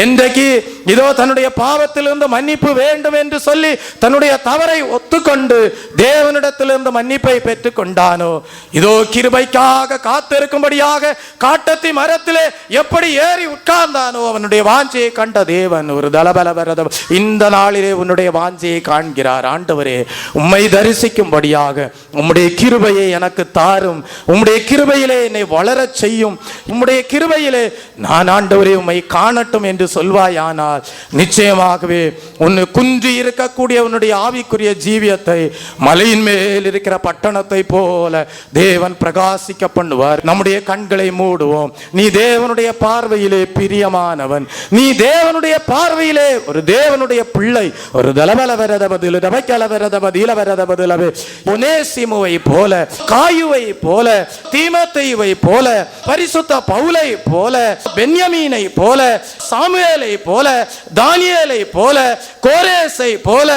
என்றைக்கு இதோ தன்னுடைய பாவத்திலிருந்து மன்னிப்பு வேண்டும் என்று சொல்லி தன்னுடைய தவறை ஒத்துக்கொண்டு தேவனிடத்திலிருந்து மன்னிப்பை பெற்றுக் கொண்டானோ, இதோ கிருபைக்காக காத்திருக்கும்படியாக காட்டத்தி மரத்திலே எப்படி ஏறி உட்கார்ந்தானோ அவனுடைய வாஞ்சையை கண்ட தேவன் ஒரு தலபலவரதம் இந்த நாளிலே உன்னுடைய வாஞ்சையை காண்கிறார். ஆண்டவரே, உம்மை தரிசிக்கும்படியாக உம்முடைய கிருபையை எனக்கு தாரும், உம்முடைய கிருபையிலே என்னை வளரச் செய்யும், உம்முடைய கிருபையிலே நான் ஆண்டவரே உம்மை காணட்டும் என்று சொல்வாயானால் நிச்சயமாகவே உன்னை குன்றி இருக்கக்கூடிய உன்னுடைய ஆவிக்குரிய ஜீவியத்தை மலையின் மேல் இருக்கிற பட்டணத்தை போல தேவன் பிரகாசிக்க பண்ணுவார். நம்முடைய கண்களை மூடுவோம். நீ தேவனுடைய பார்வையிலே பிரியமானவன், நீ தேவனுடைய பார்வையிலே ஒரு தேவனுடைய பிள்ளை, ஒரு தலபலவரதபதில் ஒனேசிமுவை போல, காயுவை போல, தீமோத்தேயுவை போல, பரிசுத்த பவுலை போல, பென்யமீனை போல, சாமுவேலை போல, தானியேலை போல, கோரேசை போல,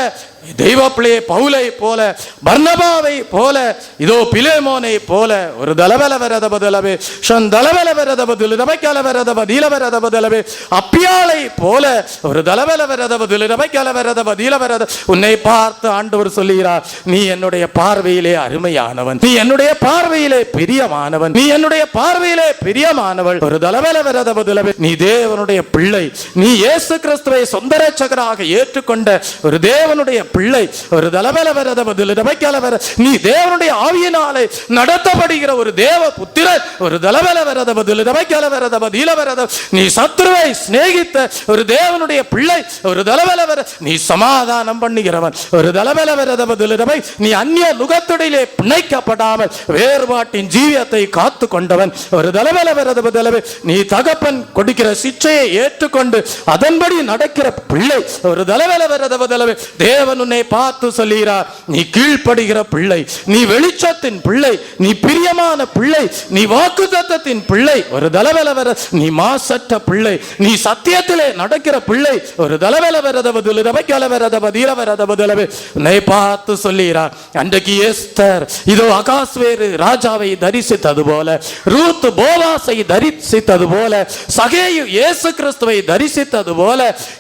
தெய்வ பிள்ளையை பவுலை போல, பர்னபாவை போல, இதோ பிலேமோனை போல ஒரு தலவல வரத பதலவே ஷந்தலவல வரத பதல ரபக்கல வரத பதீல வரத பதலவே அப்பியாளை போல ஒரு தலவல வரத பதல ரபக்கல வரத பதீல வரத. உன்னை பார்த்து ஆண்டவர் சொல்லுகிறார், நீ என்னுடைய பார்வையிலே அருமையானவன், நீ என்னுடைய பார்வையிலே பிரியமானவன், நீ என்னுடைய பார்வையிலே பிரியமானவள். ஒரு தலவல வரத பதலவே நீ தேவனுடைய பிள்ளை, நீ இயேசு கிறிஸ்துவை சொந்த இரட்சகராக ஏற்றுக்கொண்ட ஒரு தேவனுடைய பிள்ளை. ஒரு தலவல வரத பதல ரபக்கல வர நீ தேவனுடைய ஆவியினாலே நடத்தப்படுகிற ஒரு தேவ புத்திரன். ஒரு தலவல வரத பதல ரபக்கல வரத பதீல வரத நீ சத்துருவை சிநேகித்த ஒரு தேவனுடைய பிள்ளை. ஒரு தலவல வர நீ சமாதானம் பண்ணுகிறவன். ஒரு தலவல வரத பதல ரபை நீ அந்நிய நுகத்தொடையிலே பிணைக்கப்படாமல் வேறுபாட்டின் ஜீவியத்தை காத்து கொண்டவன். ஒரு தலவல வரத பதலவே நீ தகப்பன் கொடுக்கிற சிச்சையை ஏற்றுக்கொண்டு அதன்படி நடக்கிற பிள்ளை. ஒரு தலவல வரத பதலவே தேவன் உன்னை பார்த்து சொல்லுகிறார், நீ கீழ்ப்படுகிற பிள்ளை, நீ வெளிச்சத்தின் பிள்ளை, நீ பிரியமான பிள்ளை, நீ வாக்குத்தத்தத்தின் பிள்ளை. ஒரு தலவல வர நீ மாசற்ற பிள்ளை, நீ சத்தியத்திலே நடக்கிற பிள்ளை. ஒரு தலவல வரத பதுல ரபக்கல வரத பதீல வரத பதலவே உன்னை பார்த்து சொல்லுகிறார். அன்றைக்கு எஸ்தர் இதோ அகாஸ்வேரு ராஜாவை தரிசித்தது போல, ரூத் போவாசை தரிசித்தது போல, சகேயு இயேசு கிறிஸ்துவை தரிசித்தது போல,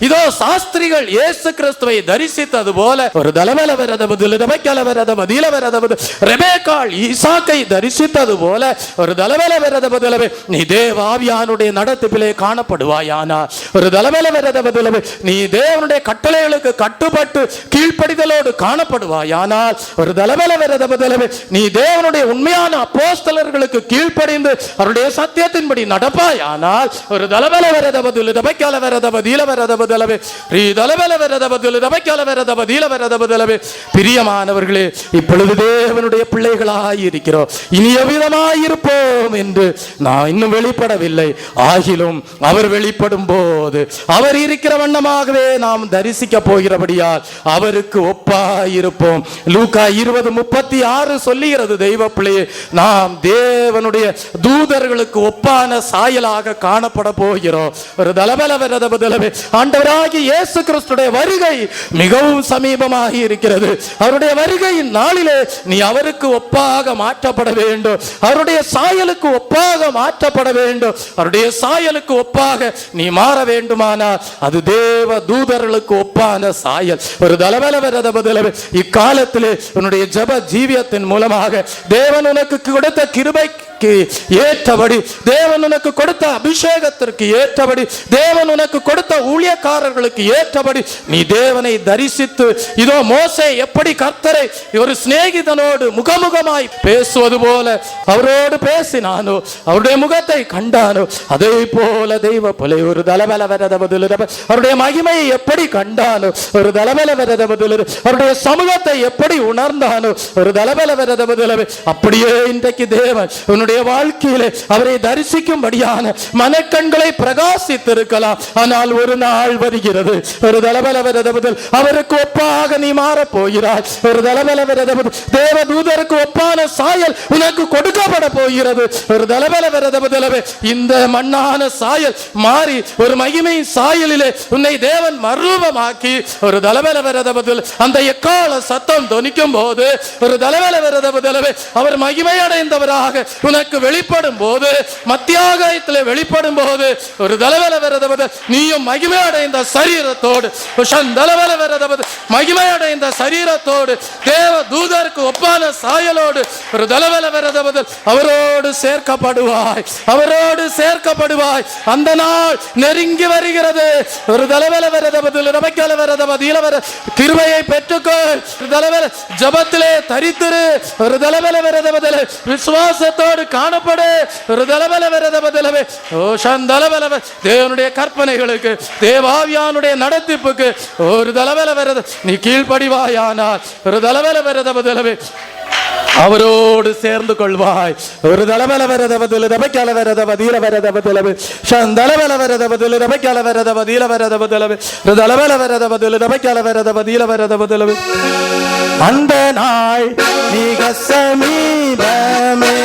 இதோ சாஸ்திரிகள் இயேசு கிறிஸ்துவை தரிசித்தது போல ஒரு தலவல வரத பதுல ரபக்கல வரத பதீல வரத பது ரெபேக்காள் ஈசாக்கை தரிசித்தது போல ஒரு தலவல வரத பதலவே நீ தேவ ஆவியானுடைய நடத்திப்பிலே காணப்படுவாயானால், ஒரு தலவல வரத பதலவே நீ தேவனுடைய கட்டளைகளுக்கு கட்டுப்பட்டு கீழ்ப்படிதலோடு காணப்படுவாயானால், ஒரு தலவல வரத பதலவே நீ தேவனுடைய உண்மையான அப்போஸ்தலர்களுக்கு கீழ்ப்படிந்து அவருடைய சத்தியத்தின்படி நடப்பாயானால், ஒரு தலவல வரத பதுல ரபக்கல வரத பதீல வரத பதலவே நீ தலவல வரத பதுல ரபக்கல வரத பதீல வரத பதலவே. பிரியமானவர்களே, இப்பொழுது தேவனுடைய பிள்ளைகளாய் இருக்கிறோம், இனி எவ்விதமாய் இருப்போம் என்று நான் இன்னும் வெளிப்படவில்லை. ஆகிலும் அவர் வெளிப்படும் போது அவர் இருக்கிற வண்ணமாகவே நாம் தரிசிக்க போகிறபடியால் அவருக்கு ஒப்பாய் இருப்போம். லூக்கா 20:36 சொல்லுகிறது, தெய்வ பிள்ளையே, நாம் தேவனுடைய தூதர்களுக்கு ஒப்பான சாயலாக காணப்பட போகிறோம். ஒரு தலபல வரத பதலவே ஆண்டவராகிய இயேசு கிறிஸ்துடைய வருகை மிகவும் சமீபமாகி இருக்கிறது. அவருடைய வருகையின் நாளிலே நீ அவருக்கு ஒப்பாக மாற்றப்பட வேண்டும், அவருடைய சாயலுக்கு ஒப்பாக மாற்றப்பட வேண்டும். அவருடைய சாயலுக்கு ஒப்பாக நீ மாற வேண்டுமானால் அது தேவ தூதர்களுக்கு ஒப்பான சாயல். ஒரு தலபல வரத பதலவே இக்காலத்திலே உன்னுடைய ஜெப ஜீவியத்தின் மூலமாக தேவன் உனக்கு கொடுத்த கிருபைக்கு ஏற்றபடி, தேவன் உனக்கு கொடுத்த அபிஷேகத்திற்கு ஏற்றபடி, தேவன் உனக்கு கொடுத்த ஊழியக்காரர்களுக்கு ஏற்றபடி நீ தேவனை தரிசித்து, இதோ மோசே எப்படி கர்த்தரை ஒரு சிநேகிதனோடு முகமுகமாய் பேசுவது போல அவரோடு பேசினானோ, அவருடைய முகத்தை கண்டானோ, அதே போல தெய்வ போல ஒரு தலபல வரத பதுல அவருடைய மகிமையை எப்படி கண்டானோ, ஒரு தலபல வரத பதுல அவருடைய சமூகத்தை எப்படி உணர்ந்தானோ, ஒரு தலபல வரத பதுல அப்படியே இன்றைக்கு தேவன் உன்னுடைய வாழ்க்கையிலே அவரை தரிசிக்கும்படியான மனக்கண்களை பிரகாசித்திருக்கலாம். ஆனால் ஒரு நாள் வருகிறது, ஒரு தலபல வரத பதுல அவருக்கு ஒப்பாக நீ மாற போகிறாய். ஒரு தலபல வரத பதுல தேவ தூதருக்கு ஒப்பான சாயல் உனக்கு கொடுக்கப்பட போகிறது. ஒரு தலபல வரத பதுலவே இந்த மண்ணான சாயல் மாறி ஒரு மகிமை சாயலிலே உன்னை தேவன் மறுரூபமாக்கி, ஒரு தலபல வரத பதுல அந்த எக்கால சத்தம் தொனிக்கும் போது, ஒரு தலபல வரத பதுலவே அவர் மகிமை அடைந்தவராக உனக்கு வெளிப்படும் போது, மத்தியாகாயத்திலே வெளிப்படும் போது, ஒரு தலபல வரத பதுல நீயும் மகிமை அடைந்த சரீரத்தோடு, தலபல வரத பதுல மகிமை அடைந்த சரீரத்தோடு தேவ தூதருக்கு ஒப்பான சாயலோடு ஒரு தலபல வரத பதுல அவரோடு சேர்க்கப்படுவாய், அவரோடு சேர்க்கப்படுவாய். அந்த நாள் நெருங்கி வருகிறது. ஒரு தலபல வரத பதுல ரபக்கல வரத பதீல வர கிருபையை பெற்றுக்கொள். தலபல ஜபத்திலே தரித்திரு. ஒரு தலபல வரத பதுல விசுவாசத்தோடு காணப்படு. ஒரு தலபல வரத பதுலவே ஓஷந்தலபல தேவனுடைய கற்பனைகளுக்கு, தேவாவியானுடைய நடத்திப்புக்கு ஒரு தலபல வரத நீ கீழ்ப்படிவாயானால், ஒரு தலபல வரத பதுலவே அவரோடு சேர்ந்து கொள்வாய். ஒரு தலபல வரத பதில் ரபைக்கால வரத பதில வரத பதிலவு சந்தலபல வரத பதில் ரபைக்கால வரத பதில வரத பதிலவு தலபல வரத பதில் ரபைக்கால வரத பதில வரத பதிலவு. அந்த நாள் மிக சமீபமே,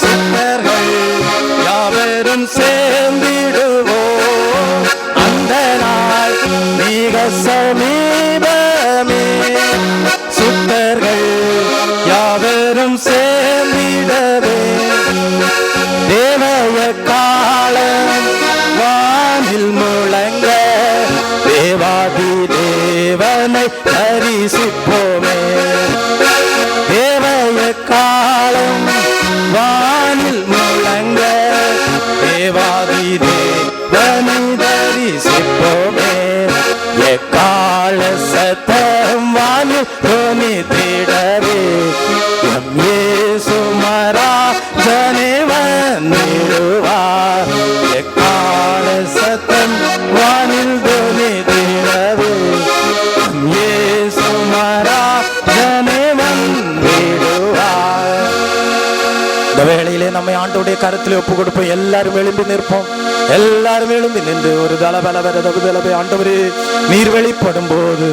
சித்தர்கள் யாவரும் சேர்ந்திடுவோம். அந்த நாள் மிக சமீபமே, சுத்தர்கள் யாவரும் சேர்ந்திடவே. தேவய காலம் வானில் முழங்க, தேவாதி தேவனை தரிசிப்போமே. தேவய காலம் வானில் முழங்க, தேவாதி தேவனை தரிசிப்போமே. எக்கால சத்தம் வானில் தொனித்திடவே, எம் இயேசு மராஜனே வந்திடுவார். எக்கால சத்தம் வானில் தொனித்திடவே, எம் இயேசு மராஜனே வந்திடுவார். இந்த வேளையிலே நம்மை ஆண்டோடைய கருத்தில் ஒப்பு கொடுப்போம். எல்லாரும் எழும்பி நிற்போம். எல்லாரும் எழும்பி நின்று ஒரு தலபல வரதபை. ஆண்டவரே, நீர் வெளிப்படும் போது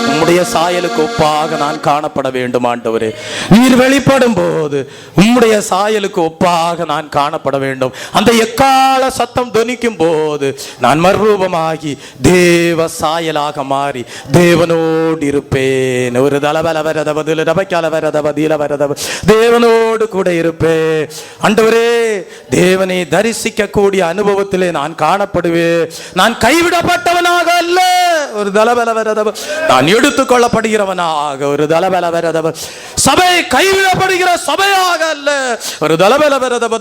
உம்முடைய சாயலுக்கு ஒப்பாக நான் காணப்பட வேண்டும். ஆண்டவரே, நீர் வெளிப்படும் போது உம்முடைய சாயலுக்கு ஒப்பாக நான் காணப்பட வேண்டும். அந்த எக்கால சத்தம் தொனிக்கும் போது நான் மறுரூபமாகி தேவ சாயலாக மாறி தேவனோடு இருப்பேன். ஒரு தலபல வரதபதில் ரபைக்கால வரதபதில வரதப தேவனோடு கூட இருப்பேன். ஆண்டவரே, தேவனை தரிசிக்க கூடிய அனுபவத்திலே நான் காணப்படுவேன். நான் கைவிடப்பட்டவனாக அல்ல. ஒரு தலபல வரதப நான் எடுத்துக்கொள்ளப்படுகிறவனாக. ஒரு தலபல வரதப சபை கைவிடப்படுகிற சபையாக அல்ல. ஒரு தலபல வரதப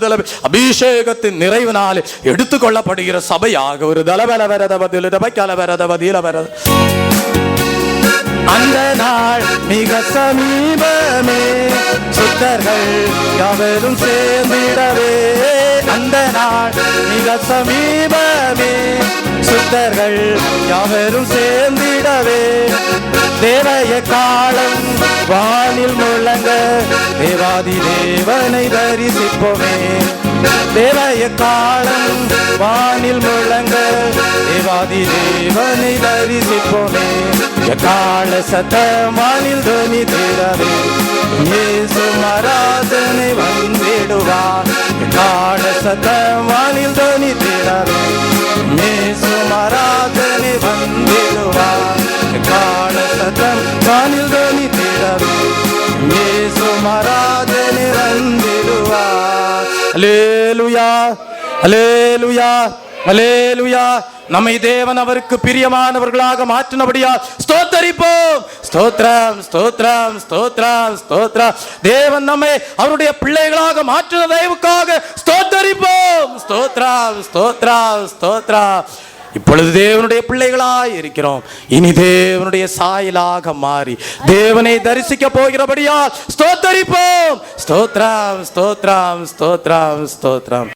அபிஷேகத்தின் நிறைவினாலே எடுத்துக்கொள்ளப்படுகிற சபையாக. ஒரு தலபல வரதபதில் ரபைக்கால வரதபதில வரத. அந்த நாள் மிக சமீபமே, சுத்தர்கள் யாவரும் சேர்ந்திடவே. அந்த நாள் மிக சமீபமே, சுத்தர்கள் யாவரும் சேர்ந்திடவே. தேவய காலம் வானில் முழங்க, தேவாதி தேவனை தரிசிப்போமே. தேவய காலம் வானில் முழங்க, தேவாதி தேவனை தரிசிப்போமே. எக்கால சத்தம் வானில் தொனித்திடவே, இயேசு மராஜனை வந்திடுவார். எக்கால சத்தம் வானில் தொனித்திடவே, இயேசு மராஜனை வந்திடுவார். எக்கால சத்தம் வானில் தொனித்திடவே, இயேசு மராஜனை வந்திடுவார். அல்லேலூயா, அல்லேலூயா, அல்லேலூயா. நம்மை தேவன் அவருக்கு பிரியமானவர்களாக மாற்றினபடியால் ஸ்தோத்தரிப்போம். ஸ்தோத்திரம், ஸ்தோத்திரம், ஸ்தோத்திரம், ஸ்தோத்திரம். தேவன் நம்மை அவருடைய பிள்ளைகளாக மாற்றின தயவுக்காக ஸ்தோத்தரிப்போம். ஸ்தோத்திரம், ஸ்தோத்திரம், ஸ்தோத்திரம். இப்பொழுது தேவனுடைய பிள்ளைகளாய் இருக்கிறோம். இனி தேவனுடைய சாயலாக மாறி தேவனை தரிசிக்க போகிறபடியால் ஸ்தோத்தரிப்போம். ஸ்தோத்திரம், ஸ்தோத்திரம், ஸ்தோத்திரம், ஸ்தோத்திரம்.